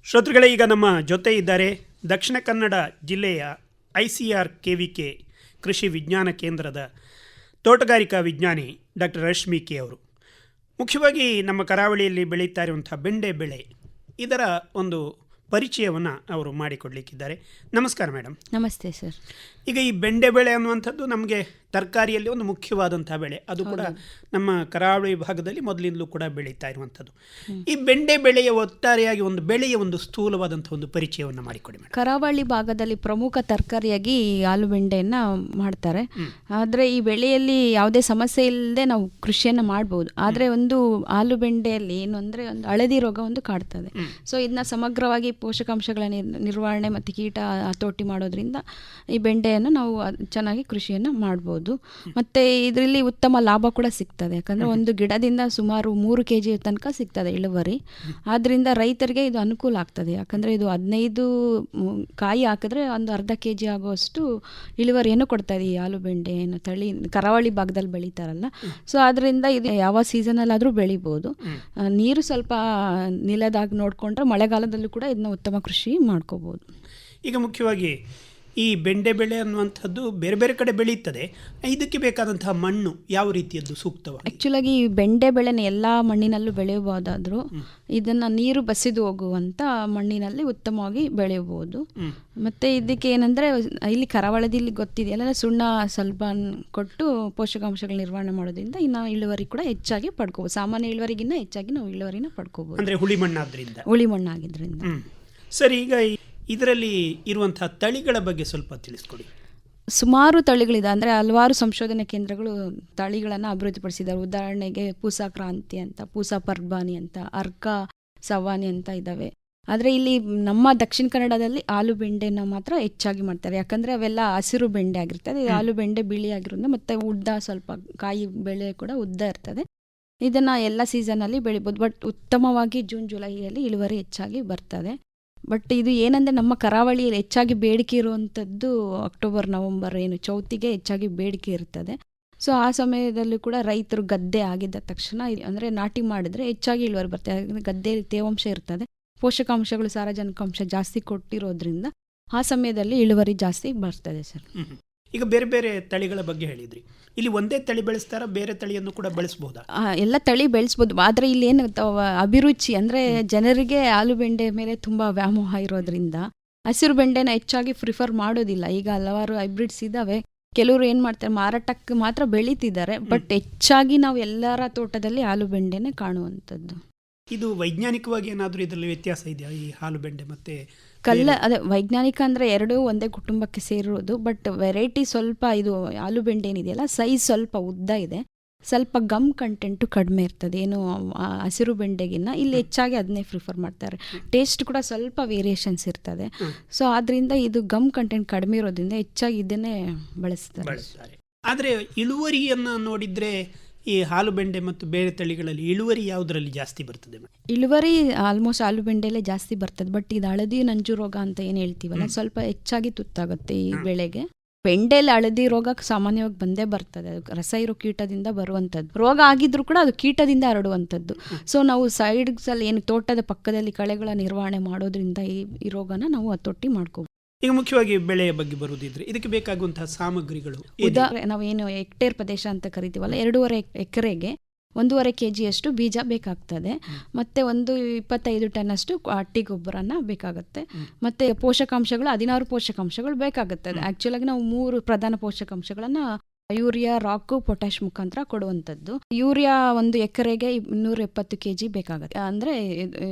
ಶ್ರೋತೃಗಳೇ, ಈಗ ನಮ್ಮ ಜೊತೆ ಇದ್ದಾರೆ ದಕ್ಷಿಣ ಕನ್ನಡ ಜಿಲ್ಲೆಯ ICR KVK ಕೃಷಿ ವಿಜ್ಞಾನ ಕೇಂದ್ರದ ತೋಟಗಾರಿಕಾ ವಿಜ್ಞಾನಿ ಡಾಕ್ಟರ್ ರಶ್ಮಿ ಕೆ ಅವರು. ಮುಖ್ಯವಾಗಿ ನಮ್ಮ ಕರಾವಳಿಯಲ್ಲಿ ಬೆಳೀತಾ ಇರುವಂಥ ಬೆಂಡೆ ಬೆಳೆ, ಇದರ ಒಂದು ಪರಿಚಯವನ್ನು ಅವರು ಮಾಡಿಕೊಡ್ಲಿಕ್ಕಿದ್ದಾರೆ. ನಮಸ್ಕಾರ ಮೇಡಮ್. ನಮಸ್ತೆ ಸರ್. ಈಗ ಈ ಬೆಂಡೆ ಬೆಳೆ ಅನ್ನುವಂಥದ್ದು ನಮಗೆ ತರಕಾರಿಯಲ್ಲಿ ಒಂದು ಮುಖ್ಯವಾದಂಥ ಬೆಳೆ. ಅದು ಕೂಡ ನಮ್ಮ ಕರಾವಳಿ ಭಾಗದಲ್ಲಿ ಮೊದಲಿಂದಲೂ ಕೂಡ ಬೆಳೀತಾ ಇರುವಂಥದ್ದು. ಈ ಬೆಂಡೆ ಬೆಳೆಯ ಒಟ್ಟಾರೆಯಾಗಿ ಒಂದು ಬೆಳೆಯ ಒಂದು ಸ್ಥೂಲವಾದಂಥ ಒಂದು ಪರಿಚಯವನ್ನು ಮಾಡಿಕೊಡಿ ಮೇಡಮ್. ಕರಾವಳಿ ಭಾಗದಲ್ಲಿ ಪ್ರಮುಖ ತರಕಾರಿಯಾಗಿ ಆಲೂಬೆಂಡೆಯನ್ನು ಮಾಡ್ತಾರೆ. ಆದರೆ ಈ ಬೆಳೆಯಲ್ಲಿ ಯಾವುದೇ ಸಮಸ್ಯೆ ಇಲ್ಲದೆ ನಾವು ಕೃಷಿಯನ್ನು ಮಾಡ್ಬೋದು. ಆದರೆ ಒಂದು ಆಲೂಬೆಂಡೆಯಲ್ಲಿ ಏನು ಅಂದರೆ ಒಂದು ಹಳದಿ ರೋಗ ಒಂದು ಕಾಡ್ತದೆ. ಸೊ ಇದನ್ನ ಸಮಗ್ರವಾಗಿ ಪೋಷಕಾಂಶಗಳ ನಿರ್ವಹಣೆ ಮತ್ತು ಕೀಟ ಹತೋಟಿ ಮಾಡೋದ್ರಿಂದ ಈ ಬೆಂಡೆಯನ್ನು ನಾವು ಚೆನ್ನಾಗಿ ಕೃಷಿಯನ್ನು ಮಾಡ್ಬೋದು. ಮತ್ತು ಇದರಲ್ಲಿ ಉತ್ತಮ ಲಾಭ ಕೂಡ ಸಿಗ್ತದೆ. ಯಾಕಂದರೆ ಒಂದು ಗಿಡದಿಂದ ಸುಮಾರು 3 kg ತನಕ ಸಿಗ್ತದೆ ಇಳುವರಿ. ಆದ್ದರಿಂದ ರೈತರಿಗೆ ಇದು ಅನುಕೂಲ ಆಗ್ತದೆ. ಯಾಕಂದರೆ ಇದು 15 ಕಾಯಿ ಹಾಕಿದ್ರೆ ಒಂದು ಅರ್ಧ kg ಆಗುವಷ್ಟು ಇಳುವರಿಯನ್ನು ಕೊಡ್ತದೆ ಈ ಆಲೂಬೆಂಡೆ ಏನು ತಳಿ ಕರಾವಳಿ ಭಾಗದಲ್ಲಿ ಬೆಳೀತಾರಲ್ಲ. ಸೊ ಅದರಿಂದ ಇದು ಯಾವ ಸೀಸನಲ್ಲಾದರೂ ಬೆಳಿಬೋದು. ನೀರು ಸ್ವಲ್ಪ ನಿಲದಾಗ ನೋಡಿಕೊಂಡ್ರೆ ಮಳೆಗಾಲದಲ್ಲೂ ಕೂಡ ಇದನ್ನ ಉತ್ತಮ ಕೃಷಿ ಮಾಡ್ಕೋಬೋದು. ಈಗ ಮುಖ್ಯವಾಗಿ ಈ ಬೆಂಡೆ ಬೆಳೆ ಅನ್ನುವಂಥದ್ದು ಬೇರೆ ಬೇರೆ ಕಡೆ ಬೆಳೆಯುತ್ತದೆ. ಇದಕ್ಕೆ ಬೇಕಾದಂತಹ ಮಣ್ಣು ಯಾವ ರೀತಿಯದ್ದು ಸೂಕ್ತವಾಗಿ? ಆ್ಯಕ್ಚುಲಾಗಿ ಈ ಬೆಂಡೆ ಬೆಳೆನ ಎಲ್ಲ ಮಣ್ಣಿನಲ್ಲೂ ಬೆಳೆಯಬಹುದಾದರೂ ಇದನ್ನು ನೀರು ಬಸಿದು ಹೋಗುವಂಥ ಮಣ್ಣಿನಲ್ಲಿ ಉತ್ತಮವಾಗಿ ಬೆಳೆಯಬಹುದು. ಮತ್ತು ಇದಕ್ಕೆ ಏನಂದರೆ ಇಲ್ಲಿ ಕರಾವಳಿಯಲ್ಲಿ ಗೊತ್ತಿದೆಯಲ್ಲ, ಸುಣ್ಣ ಸ್ವಲ್ಪ ಕೊಟ್ಟು ಪೋಷಕಾಂಶಗಳ ನಿರ್ವಹಣೆ ಮಾಡೋದ್ರಿಂದ ಇನ್ನು ಇಳುವರಿ ಕೂಡ ಹೆಚ್ಚಾಗಿ ಪಡ್ಕೋಬೋದು. ಸಾಮಾನ್ಯ ಇಳುವರಿಗಿನ್ನ ಹೆಚ್ಚಾಗಿ ನಾವು ಇಳುವರಿನ ಪಡ್ಕೋಬೋದು. ಅಂದರೆ ಹುಳಿ ಮಣ್ಣಾದ್ರಿಂದ. ಹುಳಿ ಮಣ್ಣಾಗಿದ್ದರಿಂದ. ಸರಿ, ಈಗ ಇದರಲ್ಲಿ ಇರುವಂತಹ ತಳಿಗಳ ಬಗ್ಗೆ ಸ್ವಲ್ಪ ತಿಳಿಸ್ಕೊಡಿ. ಸುಮಾರು ತಳಿಗಳಿದೆ. ಅಂದರೆ ಹಲವಾರು ಸಂಶೋಧನಾ ಕೇಂದ್ರಗಳು ತಳಿಗಳನ್ನು ಅಭಿವೃದ್ಧಿಪಡಿಸಿದ್ದಾರೆ. ಉದಾಹರಣೆಗೆ ಪೂಸಾ ಕ್ರಾಂತಿ ಅಂತ, ಪೂಸಾ ಪರ್ಬಾನಿ ಅಂತ, ಅರ್ಕ ಸವಾನಿ ಅಂತ ಇದ್ದಾವೆ. ಆದರೆ ಇಲ್ಲಿ ನಮ್ಮ ದಕ್ಷಿಣ ಕನ್ನಡದಲ್ಲಿ ಆಲೂಬೆಂಡೆನ ಮಾತ್ರ ಹೆಚ್ಚಾಗಿ ಮಾಡ್ತಾರೆ. ಯಾಕಂದರೆ ಅವೆಲ್ಲ ಹಸಿರು ಬೆಂಡೆ ಆಗಿರ್ತದೆ. ಆಲೂಬೆಂಡೆ ಬಿಳಿ ಆಗಿರೋದ್ರಿಂದ ಮತ್ತು ಉದ್ದ ಸ್ವಲ್ಪ ಕಾಯಿ ಬೆಳೆ ಕೂಡ ಉದ್ದ ಇರ್ತದೆ. ಇದನ್ನು ಎಲ್ಲ ಸೀಸನಲ್ಲಿ ಬೆಳಿಬೋದು. ಬಟ್ ಉತ್ತಮವಾಗಿ ಜೂನ್ ಜುಲೈಯಲ್ಲಿ ಇಳುವರಿ ಹೆಚ್ಚಾಗಿ ಬರ್ತದೆ. ಬಟ್ ಇದು ಏನಂದರೆ ನಮ್ಮ ಕರಾವಳಿಯಲ್ಲಿ ಹೆಚ್ಚಾಗಿ ಬೇಡಿಕೆ ಇರುವಂಥದ್ದು ಅಕ್ಟೋಬರ್ ನವಂಬರ್ ಏನು ಚೌತಿಗೆ ಹೆಚ್ಚಾಗಿ ಬೇಡಿಕೆ ಇರ್ತದೆ. ಸೊ ಆ ಸಮಯದಲ್ಲೂ ಕೂಡ ರೈತರು ಗದ್ದೆ ಆಗಿದ್ದ ತಕ್ಷಣ ಅಂದರೆ ನಾಟಿ ಮಾಡಿದ್ರೆ ಹೆಚ್ಚಾಗಿ ಇಳುವರಿ ಬರ್ತದೆ. ಯಾಕಂದರೆ ಗದ್ದೆಯಲ್ಲಿ ತೇವಾಂಶ ಇರ್ತದೆ, ಪೋಷಕಾಂಶಗಳು ಸಾರಜನಕಾಂಶ ಜಾಸ್ತಿ ಕೊಟ್ಟಿರೋದ್ರಿಂದ ಆ ಸಮಯದಲ್ಲಿ ಇಳುವರಿ ಜಾಸ್ತಿ ಬರ್ತದೆ ಸರ್. ಈಗ ಬೇರೆ ಬೇರೆ ತಳಿಗಳ ಬಗ್ಗೆ ಹೇಳಿದ್ರಿ. ಇಲ್ಲಿ ಒಂದೇ ತಳಿ ಬೆಳೆಸ್ತಾರ, ಬೇರೆ ತಳಿಯನ್ನು ಕೂಡ ಬೆಳೆಸಬಹುದಾ? ಎಲ್ಲ ತಳಿ ಬೆಳೆಸ್ಬೋದು. ಆದರೆ ಇಲ್ಲಿ ಏನು ಅಭಿರುಚಿ ಅಂದರೆ ಜನರಿಗೆ ಆಲೂಬೆಂಡೆ ಮೇಲೆ ತುಂಬ ವ್ಯಾಮೋಹ ಇರೋದ್ರಿಂದ ಹಸಿರು ಬೆಂಡೆನ ಹೆಚ್ಚಾಗಿ ಪ್ರಿಫರ್ ಮಾಡೋದಿಲ್ಲ. ಈಗ ಹಲವಾರು ಹೈಬ್ರಿಡ್ಸ್ ಇದ್ದಾವೆ. ಕೆಲವರು ಏನು ಮಾಡ್ತಾರೆ, ಮಾರಾಟಕ್ಕೆ ಮಾತ್ರ ಬೆಳೀತಿದ್ದಾರೆ. ಬಟ್ ಹೆಚ್ಚಾಗಿ ನಾವು ಎಲ್ಲರ ತೋಟದಲ್ಲಿ ಆಲೂಬೆಂಡೆನೇ ಕಾಣುವಂಥದ್ದು. ಇದು ವೈಜ್ಞಾನಿಕವಾಗಿ ಏನಾದರೂ ಇದರಲ್ಲಿ ವ್ಯತ್ಯಾಸ ಇದೆಯಾ ಈ ಆಲೂಬೆಂಡೆ ಮತ್ತೆ ಅದೇ ವೈಜ್ಞಾನಿಕ ಅಂದರೆ ಎರಡೂ ಒಂದೇ ಕುಟುಂಬಕ್ಕೆ ಸೇರಿರೋದು. ಬಟ್ ವೆರೈಟಿ ಸ್ವಲ್ಪ ಇದು ಆಲೂಬೆಂಡೆ ಏನಿದೆಯಲ್ಲ, ಸೈಜ್ ಸ್ವಲ್ಪ ಉದ್ದ ಇದೆ, ಸ್ವಲ್ಪ ಗಮ್ ಕಂಟೆಂಟು ಕಡಿಮೆ ಇರ್ತದೆ. ಏನು ಹಸಿರು ಬೆಂಡೆಗಿನ್ನ ಇಲ್ಲಿ ಹೆಚ್ಚಾಗಿ ಅದನ್ನೇ ಪ್ರಿಫರ್ ಮಾಡ್ತಾರೆ. ಟೇಸ್ಟ್ ಕೂಡ ಸ್ವಲ್ಪ ವೇರಿಯೇಷನ್ಸ್ ಇರ್ತದೆ. ಸೊ ಆದ್ದರಿಂದ ಇದು ಗಮ್ ಕಂಟೆಂಟ್ ಕಡಿಮೆ ಇರೋದ್ರಿಂದ ಹೆಚ್ಚಾಗಿ ಇದನ್ನೇ ಬಳಸ್ತಾರೆ. ಆದರೆ ಇಳುವರಿಯನ್ನು ನೋಡಿದರೆ ಈ ಆಲೂಬೆಂಡೆ ಮತ್ತು ಬೇರೆ ತಳಿಗಳಲ್ಲಿ ಇಳುವರಿ ಯಾವುದರಲ್ಲಿ ಜಾಸ್ತಿ ಬರ್ತದೆ? ಇಳುವರಿ ಆಲ್ಮೋಸ್ಟ್ ಆಲೂಬೆಂಡೆಯಲ್ಲೇ ಜಾಸ್ತಿ ಬರ್ತದೆ. ಬಟ್ ಇದು ಹಳದಿ ನಂಜು ರೋಗ ಅಂತ ಏನು ಹೇಳ್ತೀವಲ್ಲ, ಸ್ವಲ್ಪ ಹೆಚ್ಚಾಗಿ ತುತ್ತಾಗುತ್ತೆ ಈ ಬೆಳೆಗೆ. ಬೆಂಡೆಯಲ್ಲಿ ಹಳದಿ ರೋಗ ಸಾಮಾನ್ಯವಾಗಿ ಬಂದೇ ಬರ್ತದೆ. ರಸ ಇರೋ ಕೀಟದಿಂದ ಬರುವಂಥದ್ದು. ರೋಗ ಆಗಿದ್ರೂ ಕೂಡ ಅದು ಕೀಟದಿಂದ ಹರಡುವಂಥದ್ದು. ಸೊ ನಾವು ಸೈಡ್ಸಲ್ಲಿ ಏನು ತೋಟದ ಪಕ್ಕದಲ್ಲಿ ಕಳೆಗಳ ನಿರ್ವಹಣೆ ಮಾಡೋದ್ರಿಂದ ಈ ರೋಗನ ನಾವು ಹತೋಟಿ ಮಾಡ್ಕೋಬೋದು. ಈಗ ಮುಖ್ಯವಾಗಿ ಬೆಳೆಯ ಬಗ್ಗೆ ಬರುವುದಿದ್ರೆ ಇದಕ್ಕೆ ಬೇಕಾಗುವಂತಹ ಸಾಮಗ್ರಿಗಳು ನಾವೇನು ಹೆಕ್ಟೇರ್ ಪ್ರದೇಶ ಅಂತ ಕರಿತೀವಲ್ಲ, 2.5 ಎಕರೆಗೆ 1.5 kg ಬೀಜ ಬೇಕಾಗ್ತದೆ. ಮತ್ತು 25 ಟನ್ ಹಟ್ಟಿ ಗೊಬ್ಬರನ ಬೇಕಾಗುತ್ತೆ. ಮತ್ತು ಪೋಷಕಾಂಶಗಳು 16 ಪೋಷಕಾಂಶಗಳು ಬೇಕಾಗುತ್ತದೆ. ಆ್ಯಕ್ಚುಲಾಗಿ ನಾವು 3 ಪ್ರಧಾನ ಪೋಷಕಾಂಶಗಳನ್ನು ಯೂರಿಯಾ, ರಾಕು, ಪೊಟ್ಯಾಶ್ ಮುಖಾಂತರ ಕೊಡುವಂಥದ್ದು. ಯೂರಿಯಾ 1 ಎಕರೆಗೆ 270 kg ಬೇಕಾಗುತ್ತೆ. ಅಂದರೆ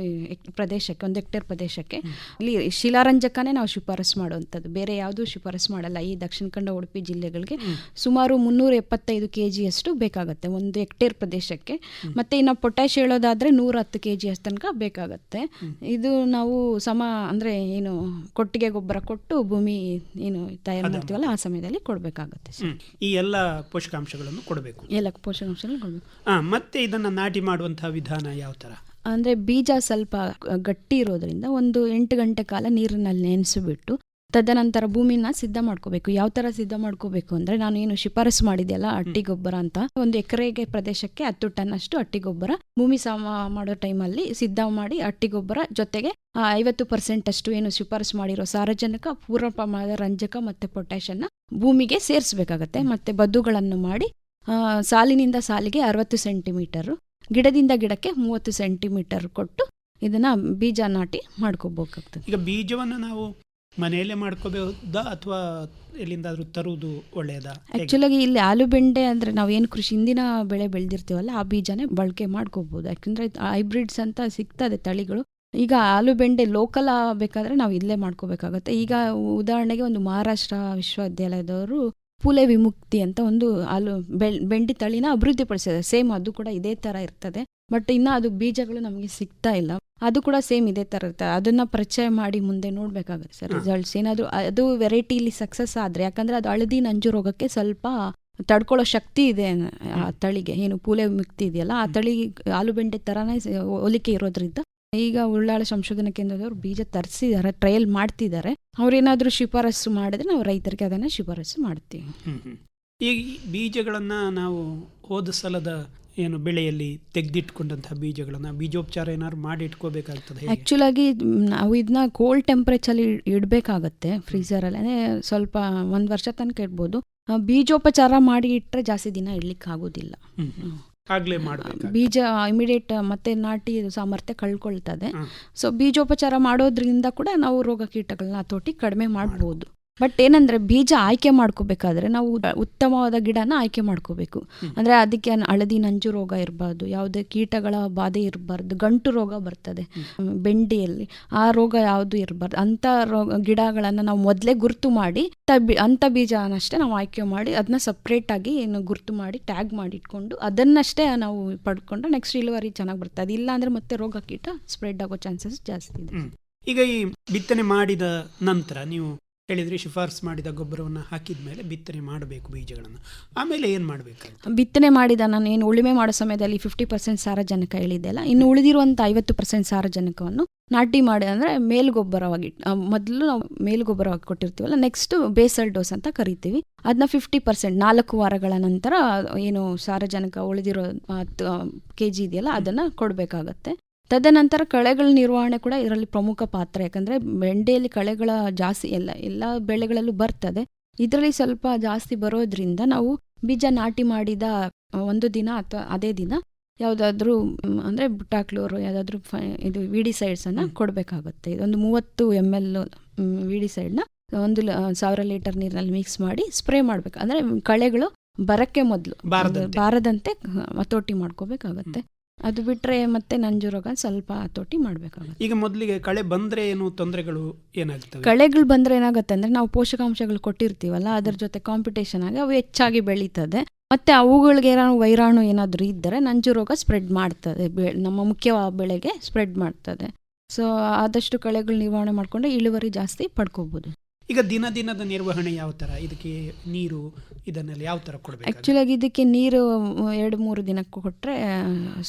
ಪ್ರದೇಶಕ್ಕೆ 1 ಹೆಕ್ಟೇರ್ ಪ್ರದೇಶಕ್ಕೆ ಇಲ್ಲಿ ಶಿಲಾರಂಜಕನೇ ನಾವು ಶಿಫಾರಸು ಮಾಡುವಂಥದ್ದು, ಬೇರೆ ಯಾವುದೂ ಶಿಫಾರಸು ಮಾಡಲ್ಲ. ಈ ದಕ್ಷಿಣ ಕನ್ನಡ ಉಡುಪಿ ಜಿಲ್ಲೆಗಳಿಗೆ ಸುಮಾರು 375 kg ಬೇಕಾಗುತ್ತೆ 1 ಹೆಕ್ಟೇರ್ ಪ್ರದೇಶಕ್ಕೆ. ಮತ್ತು ಇನ್ನು ಪೊಟ್ಯಾಶ್ ಹೇಳೋದಾದರೆ 110 kg ತನಕ ಬೇಕಾಗುತ್ತೆ. ಇದು ನಾವು ಅಂದರೆ ಏನು ಕೊಟ್ಟಿಗೆ ಗೊಬ್ಬರ ಕೊಟ್ಟು ಭೂಮಿ ಏನು ತಯಾರು ಮಾಡ್ತೀವಲ್ಲ ಆ ಸಮಯದಲ್ಲಿ ಕೊಡಬೇಕಾಗುತ್ತೆ. ಈ ಎಲ್ಲ ಪೋಷಕಾಂಶಗಳನ್ನು ಕೊಡಬೇಕು. ಎಲ್ಲ ಪೋಷಕಾಂಶಗಳನ್ನು ಕೊಡಬೇಕು. ಮತ್ತೆ ಇದನ್ನು ನಾಟಿ ಮಾಡುವಂತಹ ವಿಧಾನ ಯಾವ ಥರ? ಅಂದರೆ ಬೀಜ ಸ್ವಲ್ಪ ಗಟ್ಟಿ ಇರೋದ್ರಿಂದ ಒಂದು 8 ಗಂಟೆ ಕಾಲ ನೀರಿನಲ್ಲಿ ನೆನೆಸಿಬಿಟ್ಟು ತದನಂತರ ಭೂಮಿನ ಸಿದ್ಧ ಮಾಡ್ಕೋಬೇಕು. ಯಾವ ಥರ ಸಿದ್ಧ ಮಾಡ್ಕೋಬೇಕು ಅಂದರೆ, ನಾನು ಏನು ಶಿಫಾರಸು ಮಾಡಿದೆಯಲ್ಲ ಹಟ್ಟಿ ಗೊಬ್ಬರ ಅಂತ, ಒಂದು ಎಕರೆಗೆ ಪ್ರದೇಶಕ್ಕೆ 10 ಟನ್ ಅಷ್ಟು ಹಟ್ಟಿ ಗೊಬ್ಬರ ಭೂಮಿ ಮಾಡೋ ಟೈಮಲ್ಲಿ ಸಿದ್ಧ ಮಾಡಿ, ಹಟ್ಟಿ ಗೊಬ್ಬರ ಜೊತೆಗೆ 50% ಅಷ್ಟು ಏನು ಶಿಫಾರಸು ಮಾಡಿರೋ ಸಾರಜನಕ, ಪೂರ್ಣ ಪ್ರಮಾಣದ ರಂಜಕ ಮತ್ತು ಪೊಟ್ಯಾಷನ್ನ ಭೂಮಿಗೆ ಸೇರಿಸಬೇಕಾಗತ್ತೆ. ಮತ್ತು ಬದುಗಳನ್ನು ಮಾಡಿ ಸಾಲಿನಿಂದ ಸಾಲಿಗೆ 60 ಸೆಂಟಿಮೀಟರು, ಗಿಡದಿಂದ ಗಿಡಕ್ಕೆ 30 ಸೆಂಟಿಮೀಟರ್ ಕೊಟ್ಟು ಇದನ್ನ ಬೀಜ ನಾಟಿ ಮಾಡ್ಕೋಬೇಕಾಗ್ತದೆ. ಈಗ ಬೀಜವನ್ನು ನಾವು ಮನೆಯಲ್ಲೇ ಮಾಡ್ಕೋಬಹುದಾ ಅಥವಾ ಎಲ್ಲಿಂದಾದ್ರೂ ತರುವುದು ಒಳ್ಳೆಯದಾ? ಆ್ಯಕ್ಚುಲಾಗಿ ಇಲ್ಲಿ ಆಲೂಬೆಂಡೆ ಅಂದರೆ ನಾವು ಏನು ಕೃಷಿ ಹಿಂದಿನ ಬೆಳೆ ಬೆಳೆದಿರ್ತೀವಲ್ಲ ಆ ಬೀಜನೇ ಬಳಕೆ ಮಾಡ್ಕೋಬೋದು. ಯಾಕಂದರೆ ಹೈಬ್ರಿಡ್ಸ್ ಅಂತ ಸಿಗ್ತದೆ ತಳಿಗಳು. ಈಗ ಆಲೂಬೆಂಡೆ ಲೋಕಲ್ ಬೇಕಾದರೆ ನಾವು ಇಲ್ಲೇ ಮಾಡ್ಕೋಬೇಕಾಗತ್ತೆ. ಈಗ ಉದಾಹರಣೆಗೆ ಒಂದು ಮಹಾರಾಷ್ಟ್ರ ವಿಶ್ವವಿದ್ಯಾಲಯದವರು ಪೂಲೆ ವಿಮುಕ್ತಿ ಅಂತ ಒಂದು ಬೆಂಡಿ ತಳಿನ ಅಭಿವೃದ್ಧಿಪಡಿಸಿದ್ದಾರೆ. ಸೇಮ್ ಅದು ಕೂಡ ಇದೇ ಥರ ಇರ್ತದೆ, ಬಟ್ ಇನ್ನು ಅದು ಬೀಜಗಳು ನಮಗೆ ಸಿಗ್ತಾ ಇಲ್ಲ. ಅದು ಕೂಡ ಸೇಮ್ ಇದೇ ಥರ ಇರ್ತದೆ. ಅದನ್ನು ಪರಿಚಯ ಮಾಡಿ ಮುಂದೆ ನೋಡಬೇಕಾಗುತ್ತೆ ಸರ್ ರಿಸಲ್ಟ್ಸ್ ಏನಾದರೂ. ಅದು ವೆರೈಟಿಲಿ ಸಕ್ಸಸ್ ಆದರೆ, ಯಾಕಂದರೆ ಅದು ಹಳದಿ ನಂಜು ರೋಗಕ್ಕೆ ಸ್ವಲ್ಪ ತಡ್ಕೊಳ್ಳೋ ಶಕ್ತಿ ಇದೆ ಆ ತಳಿಗೆ. ಏನು ಪೂಲೆ ವಿಮುಕ್ತಿ ಇದೆಯಲ್ಲ ಆ ತಳಿ ಆಲೂಬೆಂಡೆ ಥರನೇ ಹೋಲಿಕೆ ಇರೋದ್ರಿಂದ ಈಗ ಉಳ್ಳಾಳ ಸಂಶೋಧನಾ ಕೇಂದ್ರದವರು ಬೀಜ ತರಿಸಿದ್ದಾರೆ, ಟ್ರಯಲ್ ಮಾಡ್ತಿದ್ದಾರೆ. ಅವ್ರೇನಾದರೂ ಶಿಫಾರಸು ಮಾಡಿದ್ರೆ ನಾವು ರೈತರಿಗೆ ಅದನ್ನು ಶಿಫಾರಸು ಮಾಡ್ತೀವಿ. ಈ ಬೀಜಗಳನ್ನು ನಾವು ಹೋದ ಸಲದ ಏನು ಬೆಳೆಯಲ್ಲಿ ತೆಗೆದಿಟ್ಕೊಂಡಂತಹ ಬೀಜಗಳನ್ನು ಬೀಜೋಪಚಾರ ಏನಾದ್ರು ಮಾಡಿ ಇಟ್ಕೋಬೇಕಾಗ್ತದೆ? ಆ್ಯಕ್ಚುಲಾಗಿ ನಾವು ಇದನ್ನ ಕೋಲ್ಡ್ ಟೆಂಪ್ರೇಚರಲ್ಲಿ ಇಡಬೇಕಾಗತ್ತೆ ಫ್ರೀಸರಲ್ಲಿ. ಸ್ವಲ್ಪ 1 ವರ್ಷ ತನಕ ಇಡ್ಬೋದು. ಬೀಜೋಪಚಾರ ಮಾಡಿ ಇಟ್ಟರೆ ಜಾಸ್ತಿ ದಿನ ಇಡ್ಲಿಕ್ಕೆ ಆಗೋದಿಲ್ಲ. ಆಗಲೇ ಮಾಡಬೇಕು. ಬೀಜ ಇಮಿಡಿಯೇಟ್ ಮತ್ತೆ ನಾಟಿ ಸಾಮರ್ಥ್ಯ ಕಳ್ಕೊಳ್ತದೆ. ಸೊ ಬೀಜೋಪಚಾರ ಮಾಡೋದ್ರಿಂದ ಕೂಡ ನಾವು ರೋಗ ಕೀಟಗಳನ್ನ ಹತೋಟಿ ಕಡಿಮೆ ಮಾಡ್ಬೋದು. ಬಟ್ ಏನಂದ್ರೆ ಬೀಜ ಆಯ್ಕೆ ಮಾಡ್ಕೋಬೇಕಾದ್ರೆ ನಾವು ಉತ್ತಮವಾದ ಗಿಡನ ಆಯ್ಕೆ ಮಾಡ್ಕೋಬೇಕು. ಅಂದ್ರೆ ಅದಕ್ಕೆ ಹಳದಿ ನಂಜು ರೋಗ ಇರಬಾರ್ದು, ಯಾವುದೇ ಕೀಟಗಳ ಬಾಧೆ ಇರಬಾರ್ದು, ಗಂಟು ರೋಗ ಬರ್ತದೆ ಬೆಂಡಿಯಲ್ಲಿ, ಆ ರೋಗ ಯಾವುದು ಇರಬಾರ್ದು. ಅಂತ ಗಿಡಗಳನ್ನ ನಾವು ಮೊದಲೇ ಗುರ್ತು ಮಾಡಿ ಅಂತ ಬೀಜನಷ್ಟೇ ನಾವು ಆಯ್ಕೆ ಮಾಡಿ ಅದನ್ನ ಸಪ್ರೇಟ್ ಆಗಿ ಗುರ್ತು ಮಾಡಿ ಟ್ಯಾಗ್ ಮಾಡಿ ಇಟ್ಕೊಂಡು ಅದನ್ನಷ್ಟೇ ನಾವು ಪಡ್ಕೊಂಡ್ರೆ ನೆಕ್ಸ್ಟ್ ಇಳುವರಿ ಚೆನ್ನಾಗಿ ಬರ್ತದೆ. ಇಲ್ಲ ಅಂದ್ರೆ ಮತ್ತೆ ರೋಗ ಕೀಟ ಸ್ಪ್ರೆಡ್ ಆಗೋ ಚಾನ್ಸಸ್ ಜಾಸ್ತಿ ಇದೆ. ಈಗ ಈ ಬಿತ್ತನೆ ಮಾಡಿದ ನಂತರ ನೀವು ಹೇಳಿದ್ರಿ ಶಿಫಾರಸು ಮಾಡಿದ ಗೊಬ್ಬರವನ್ನು ಹಾಕಿದ ಮೇಲೆ ಬಿತ್ತನೆ ಮಾಡಬೇಕು ಬೀಜಗಳನ್ನು. ಆಮೇಲೆ ಏನು ಮಾಡಬೇಕು? ಬಿತ್ತನೆ ಮಾಡಿದ ನಾನು ಏನು ಉಳುಮೆ ಮಾಡೋ ಸಮಯದಲ್ಲಿ 50% ಸಾರಜನಕ ಹೇಳಿದ್ದೆಲ್ಲ, ಇನ್ನು ಉಳಿದಿರುವಂಥ 50% ಸಾರಜನಕವನ್ನು ನಾಟಿ ಮಾಡಿ ಅಂದರೆ ಮೇಲ್ಗೊಬ್ಬರವಾಗಿ ಮೊದಲು ನಾವು ಮೇಲ್ಗೊಬ್ಬರವಾಗಿ ಕೊಟ್ಟಿರ್ತೀವಲ್ಲ, ನೆಕ್ಸ್ಟ್ ಬೇಸಲ್ ಡೋಸ್ ಅಂತ ಕರಿತೀವಿ. ಅದನ್ನ 50% 4 ವಾರಗಳ ನಂತರ ಏನು ಸಾರಜನಕ ಉಳಿದಿರೋ 10 kg ಇದೆಯಲ್ಲ ಅದನ್ನು ಕೊಡಬೇಕಾಗತ್ತೆ. ತದನಂತರ ಕಳೆಗಳ ನಿರ್ವಹಣೆ ಕೂಡ ಇದರಲ್ಲಿ ಪ್ರಮುಖ ಪಾತ್ರ. ಯಾಕಂದರೆ ಬೆಂಡೆಯಲ್ಲಿ ಕಳೆಗಳ ಜಾಸ್ತಿ ಎಲ್ಲ ಬೆಳೆಗಳಲ್ಲೂ ಬರ್ತದೆ. ಇದರಲ್ಲಿ ಸ್ವಲ್ಪ ಜಾಸ್ತಿ ಬರೋದ್ರಿಂದ ನಾವು ಬೀಜ ನಾಟಿ ಮಾಡಿದ 1 ದಿನ ಅಥವಾ ಅದೇ ದಿನ ಯಾವುದಾದ್ರೂ ಅಂದರೆ ಬುಟಾಕ್ಲೋರು ಯಾವುದಾದ್ರೂ ಇದು ವಿಡಿಸೈಡ್ಸನ್ನು ಕೊಡಬೇಕಾಗುತ್ತೆ. ಇದೊಂದು 30 ml ವಿಡಿಸೈಡ್ನ 1,000 ಲೀಟರ್ ನೀರಿನಲ್ಲಿ ಮಿಕ್ಸ್ ಮಾಡಿ ಸ್ಪ್ರೇ ಮಾಡಬೇಕು. ಅಂದರೆ ಕಳೆಗಳು ಬರಕ್ಕೆ ಮೊದಲು ಬಾರದಂತೆ ಹತೋಟಿ ಮಾಡ್ಕೋಬೇಕಾಗತ್ತೆ. ಅದು ಬಿಟ್ಟರೆ ಮತ್ತೆ ನಂಜು ರೋಗ ಸ್ವಲ್ಪ ಹತೋಟಿ ಮಾಡಬೇಕಾಗುತ್ತೆ. ಈಗ ಮೊದಲಿಗೆ ಕಳೆ ಬಂದರೆ ಏನು ತೊಂದರೆಗಳು ಏನಾಗ್ತವೆ? ಕಳೆಗಳು ಬಂದರೆ ಏನಾಗುತ್ತೆ ಅಂದರೆ ನಾವು ಪೋಷಕಾಂಶಗಳು ಕೊಟ್ಟಿರ್ತೀವಲ್ಲ ಅದರ ಜೊತೆ ಕಾಂಪಿಟೇಷನ್ ಆಗಿ ಅವು ಹೆಚ್ಚಾಗಿ ಬೆಳೀತದೆ. ಮತ್ತು ಅವುಗಳಿಗೆ ವೈರಾಣು ಏನಾದರೂ ಇದ್ದರೆ ನಂಜು ರೋಗ ಸ್ಪ್ರೆಡ್ ಮಾಡ್ತದೆ, ನಮ್ಮ ಮುಖ್ಯ ಬೆಳೆಗೆ ಸ್ಪ್ರೆಡ್ ಮಾಡ್ತದೆ. ಸೊ ಆದಷ್ಟು ಕಳೆಗಳು ನಿರ್ವಹಣೆ ಮಾಡಿಕೊಂಡ್ರೆ ಇಳುವರಿ ಜಾಸ್ತಿ ಪಡ್ಕೋಬೋದು. ಈಗ ದಿನದ ನಿರ್ವಹಣೆ ಯಾವ ಥರ? ಇದಕ್ಕೆ ನೀರು ಇದನ್ನೆಲ್ಲ ಯಾವ ಥರ ಕೊಡಬೇಕು? ಆ್ಯಕ್ಚುಲಾಗಿ ಇದಕ್ಕೆ ನೀರು 2-3 ದಿನಕ್ಕೆ ಕೊಟ್ಟರೆ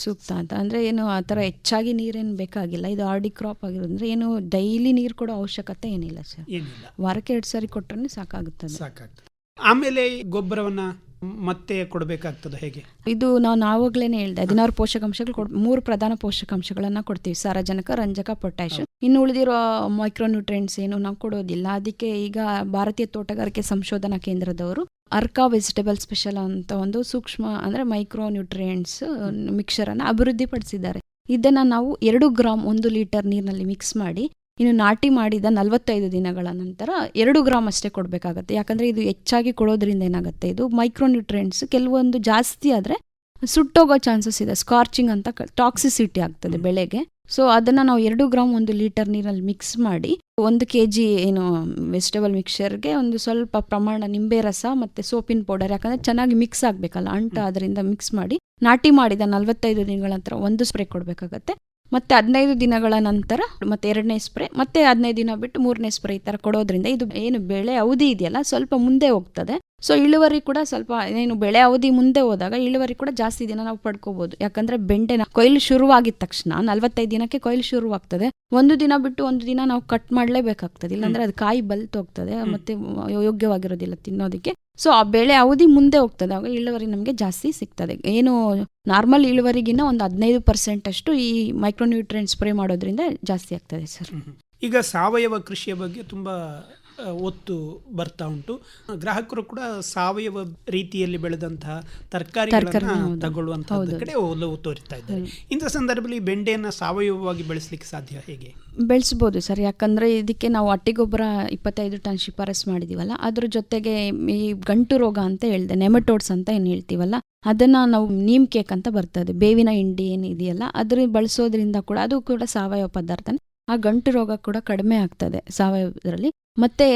ಸೂಕ್ತ ಅಂತ. ಅಂದರೆ ಏನು ಆ ಥರ ಹೆಚ್ಚಾಗಿ ನೀರೇನು ಬೇಕಾಗಿಲ್ಲ. ಇದು ಆರ್ಡಿ ಕ್ರಾಪ್ ಆಗಿರೋದ್ರಿಂದ ಏನು ಡೈಲಿ ನೀರು ಕೊಡೋ ಅವಶ್ಯಕತೆ ಏನಿಲ್ಲ ಸರ್. ಏನಿಲ್ಲ, ವಾರಕ್ಕೆ 2 ಸಾರಿ ಕೊಟ್ಟರೆ ಸಾಕಾಗ್ತದೆ. ಆಮೇಲೆ ಗೊಬ್ಬರವನ್ನು ಮತ್ತೆ ಕೊಡಬೇಕಾಗ್ತದೆ ಹೇಗೆ? ಇದು ನಾನು ಆವಾಗಲೇ ಹೇಳಿದೆ 16 ಪೋಷಕಾಂಶಗಳು 3 ಪ್ರಧಾನ ಪೋಷಕಾಂಶಗಳನ್ನು ಕೊಡ್ತೀವಿ: ಸಾರಜನಕ, ರಂಜಕ, ಪೊಟ್ಯಾಷಿಯಂ. ಇನ್ನು ಉಳಿದಿರೋ ಮೈಕ್ರೋನ್ಯೂಟ್ರಿಯೆಂಟ್ಸ್ ಏನು ನಾವು ಕೊಡೋದಿಲ್ಲ. ಅದಕ್ಕೆ ಈಗ ಭಾರತೀಯ ತೋಟಗಾರಿಕೆ ಸಂಶೋಧನಾ ಕೇಂದ್ರದವರು ಅರ್ಕಾ ವೆಜಿಟೇಬಲ್ ಸ್ಪೆಷಲ್ ಅಂತ ಒಂದು ಸೂಕ್ಷ್ಮ ಅಂದರೆ ಮೈಕ್ರೋನ್ಯೂಟ್ರಿಯೆಂಟ್ಸ್ ಮಿಕ್ಸರನ್ನು ಅಭಿವೃದ್ಧಿಪಡಿಸಿದ್ದಾರೆ. ಇದನ್ನು ನಾವು 2 ಗ್ರಾಮ್ 1 ಲೀಟರ್ ನೀರಿನಲ್ಲಿ ಮಿಕ್ಸ್ ಮಾಡಿ ಇನ್ನು ನಾಟಿ ಮಾಡಿದ 45 ದಿನಗಳ ನಂತರ 2 ಗ್ರಾಮ್ ಅಷ್ಟೇ ಕೊಡಬೇಕಾಗತ್ತೆ. ಯಾಕಂದರೆ ಇದು ಹೆಚ್ಚಾಗಿ ಕೊಡೋದ್ರಿಂದ ಏನಾಗುತ್ತೆ, ಇದು ಮೈಕ್ರೋನ್ಯೂಟ್ರಿಯೆಂಟ್ಸ್ ಕೆಲವೊಂದು ಜಾಸ್ತಿ ಆದರೆ ಸುಟ್ಟೋಗೋ ಚಾನ್ಸಸ್ ಇದೆ. ಸ್ಕಾರ್ಚಿಂಗ್ ಅಂತ ಟಾಕ್ಸಿಸಿಟಿ ಆಗ್ತದೆ ಬೆಳೆಗೆ. ಸೊ ಅದನ್ನು ನಾವು 2 ಗ್ರಾಮ್ 1 ಲೀಟರ್ ನೀರಲ್ಲಿ ಮಿಕ್ಸ್ ಮಾಡಿ 1 kg ಏನು ವೆಜಿಟೇಬಲ್ ಮಿಕ್ಸರ್ಗೆ ಒಂದು ಸ್ವಲ್ಪ ಪ್ರಮಾಣ ನಿಂಬೆ ರಸ ಮತ್ತು ಸೋಪಿನ ಪೌಡರ್, ಯಾಕಂದರೆ ಚೆನ್ನಾಗಿ ಮಿಕ್ಸ್ ಆಗಬೇಕಲ್ಲ ಅಂಟ, ಅದರಿಂದ ಮಿಕ್ಸ್ ಮಾಡಿ ನಾಟಿ ಮಾಡಿದ 45 ದಿನಗಳ ನಂತರ 1 ಸ್ಪ್ರೇ ಕೊಡಬೇಕಾಗತ್ತೆ. ಮತ್ತೆ 15 ದಿನಗಳ ನಂತರ ಮತ್ತೆ 2ನೇ ಸ್ಪ್ರೇ, ಮತ್ತೆ 15 ದಿನ ಬಿಟ್ಟು 3ನೇ ಸ್ಪ್ರೇ ಈ ತರ ಕೊಡೋದ್ರಿಂದ ಇದು ಏನು ಬೆಳೆ ಅವಧಿ ಇದೆಯಲ್ಲ ಸ್ವಲ್ಪ ಮುಂದೆ ಹೋಗ್ತದೆ. ಸೊ ಇಳುವರಿ ಕೂಡ ಸ್ವಲ್ಪ ಏನು ಬೆಳೆ ಅವಧಿ ಮುಂದೆ ಹೋದಾಗ ಇಳುವರಿ ಕೂಡ ಜಾಸ್ತಿ ದಿನ ನಾವು ಪಡ್ಕೋಬಹುದು. ಯಾಕಂದ್ರೆ ಬೆಂಡೆನ ಕೊಯ್ಲು ಶುರುವಾಗಿದ ತಕ್ಷಣ 45 ದಿನಕ್ಕೆ ಕೊಯ್ಲು ಶುರುವಾಗ್ತದೆ. ಒಂದು ದಿನ ಬಿಟ್ಟು ಒಂದು ದಿನ ನಾವು ಕಟ್ ಮಾಡಲೇಬೇಕಾಗ್ತದೆ, ಇಲ್ಲಾಂದ್ರೆ ಅದು ಕಾಯಿ ಬಲ್ತು ಹೋಗ್ತದೆ, ಮತ್ತೆ ಯೋಗ್ಯವಾಗಿರೋದಿಲ್ಲ ತಿನ್ನೋದಕ್ಕೆ. ಸೊ ಆ ಬೆಳೆ ಅವಧಿ ಮುಂದೆ ಹೋಗ್ತದೆ, ಆಗ ಇಳುವರಿ ನಮಗೆ ಜಾಸ್ತಿ ಸಿಗ್ತದೆ. ಏನು ನಾರ್ಮಲ್ ಇಳುವರಿಗಿನ್ನ ಒಂದು 15% ಅಷ್ಟು ಈ ಮೈಕ್ರೋನ್ಯೂಟ್ರಿಯೆಂಟ್ ಸ್ಪ್ರೇ ಮಾಡೋದ್ರಿಂದ ಜಾಸ್ತಿ ಆಗ್ತದೆ ಸರ್. ಈಗ ಸಾವಯವ ಕೃಷಿಯ ಬಗ್ಗೆ ತುಂಬ ಒತ್ತು ಬರ್ತಾ ಉಂಟು. ಗ್ರಾಹಕರು ಕೂಡ ಸಾವಯವ ರೀತಿಯಲ್ಲಿ ಬೆಳೆದಂತಹ ತರಕಾರಿಗಳನ್ನು ತಗೊಳ್ಳುವಂತಹ ಕಡೆ ಒಲವು ತೋರಿಸ್ತಾ ಇದ್ದಾರೆ. ಇಂಥ ಸಂದರ್ಭದಲ್ಲಿ ಬೆಂಡೆಯನ್ನು ಸಾವಯವವಾಗಿ ಬೆಳೆಸಲಿಕ್ಕೆ ಸಾಧ್ಯ ಹೇಗೆ? ಬೆಳೆಸ್ಬೋದು ಸರ್. ಯಾಕಂದರೆ ಇದಕ್ಕೆ ನಾವು ಹಟ್ಟಿಗೊಬ್ಬರ 25 ಟನ್ ಶಿಫಾರಸ್ ಮಾಡಿದ್ದೀವಲ್ಲ, ಅದ್ರ ಜೊತೆಗೆ ಈ ಗಂಟು ರೋಗ ಅಂತ ಹೇಳಿದೆ, ನೆಮಟೋಡ್ಸ್ ಅಂತ ಏನು ಹೇಳ್ತೀವಲ್ಲ, ಅದನ್ನು ನಾವು ನೀಮ್ ಕೇಕ್ ಅಂತ ಬರ್ತದೆ, ಬೇವಿನ ಹಿಂಡಿ ಏನಿದೆಯಲ್ಲ ಅದ್ರ ಬಳಸೋದ್ರಿಂದ ಕೂಡ ಅದು ಕೂಡ ಸಾವಯವ ಪದಾರ್ಥನೇ. ಆ ಗಂಟು ರೋಗ ಕೂಡ ಕಡಿಮೆ ಆಗ್ತದೆ ಸಾವಯವದಲ್ಲಿ. ಮತ್ತೆ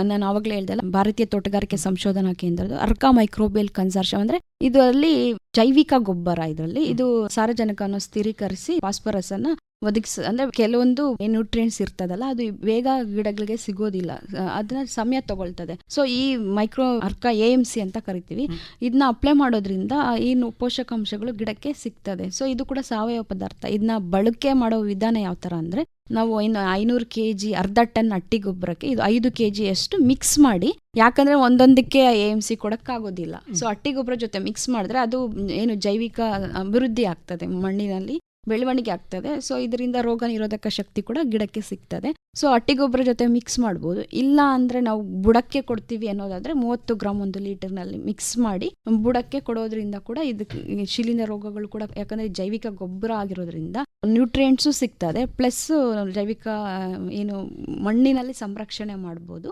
ನಾನು ಆವಾಗಲೇ ಹೇಳ್ದಲ್ಲ, ಭಾರತೀಯ ತೋಟಗಾರಿಕೆ ಸಂಶೋಧನಾ ಕೇಂದ್ರದ ಅರ್ಕಾ ಮೈಕ್ರೋಬಿಯಲ್ ಕನ್ಸಾರ್ಷಿಯಂ ಅಂದ್ರೆ ಇದರಲ್ಲಿ ಜೈವಿಕ ಗೊಬ್ಬರ, ಇದರಲ್ಲಿ ಇದು ಸಾರಜನಕವನ್ನು ಸ್ಥಿರೀಕರಿಸಿ ಫಾಸ್ಫರಸ್ ಅನ್ನ ಅಂದ್ರೆ ಕೆಲವೊಂದು ನ್ಯೂಟ್ರಿಯೆಂಟ್ಸ್ ಇರ್ತದಲ್ಲ ಅದು ಬೇಗ ಗಿಡಗಳಿಗೆ ಸಿಗೋದಿಲ್ಲ, ಅದನ್ನ ಸಮಯ ತಗೊಳ್ತದೆ. ಸೊ ಈ ಮೈಕ್ರೋ ಅರ್ಕಾ AMC ಅಂತ ಕರಿತೀವಿ, ಇದನ್ನ ಅಪ್ಲೈ ಮಾಡೋದ್ರಿಂದ ಏನು ಪೋಷಕಾಂಶಗಳು ಗಿಡಕ್ಕೆ ಸಿಗ್ತದೆ. ಸೊ ಇದು ಕೂಡ ಸಾವಯವ ಪದಾರ್ಥ. ಇದನ್ನ ಬಳಕೆ ಮಾಡೋ ವಿಧಾನ ಯಾವ ತರ ಅಂದ್ರೆ, ನಾವು 500 kg ಅರ್ಧ ಟನ್ ಹಟ್ಟಿ ಗೊಬ್ಬರಕ್ಕೆ ಇದು 5 kg ಅಷ್ಟು ಮಿಕ್ಸ್ ಮಾಡಿ, ಯಾಕಂದ್ರೆ ಒಂದೊಂದಕ್ಕೆ AMC ಕೊಡಕ್ಕಾಗೋದಿಲ್ಲ. ಸೊ ಹಟ್ಟಿ ಗೊಬ್ಬರ ಜೊತೆ ಮಿಕ್ಸ್ ಮಾಡಿದ್ರೆ ಅದು ಏನು ಜೈವಿಕ ಅಭಿವೃದ್ಧಿ ಆಗ್ತದೆ, ಮಣ್ಣಿನಲ್ಲಿ ಬೆಳವಣಿಗೆ ಆಗ್ತದೆ. ಸೊ ಇದರಿಂದ ರೋಗ ನಿರೋಧಕ ಶಕ್ತಿ ಕೂಡ ಗಿಡಕ್ಕೆ ಸಿಗ್ತದೆ. ಸೊ ಹಟ್ಟಿ ಗೊಬ್ಬರ ಜೊತೆ ಮಿಕ್ಸ್ ಮಾಡ್ಬೋದು. ಇಲ್ಲ ಅಂದ್ರೆ ನಾವು ಬುಡಕ್ಕೆ ಕೊಡ್ತೀವಿ ಅನ್ನೋದಾದ್ರೆ 30 ಗ್ರಾಮ್ 1 ಲೀಟರ್ನಲ್ಲಿ ಮಿಕ್ಸ್ ಮಾಡಿ ಬುಡಕ್ಕೆ ಕೊಡೋದ್ರಿಂದ ಕೂಡ ಇದಕ್ಕೆ ಶಿಲೀಂಧ್ರ ರೋಗಗಳು ಕೂಡ, ಯಾಕಂದ್ರೆ ಜೈವಿಕ ಗೊಬ್ಬರ ಆಗಿರೋದ್ರಿಂದ ನ್ಯೂಟ್ರಿಯೆಂಟ್ಸು ಸಿಗ್ತದೆ, ಪ್ಲಸ್ ಜೈವಿಕ ಏನು ಮಣ್ಣಿನಲ್ಲಿ ಸಂರಕ್ಷಣೆ ಮಾಡ್ಬೋದು,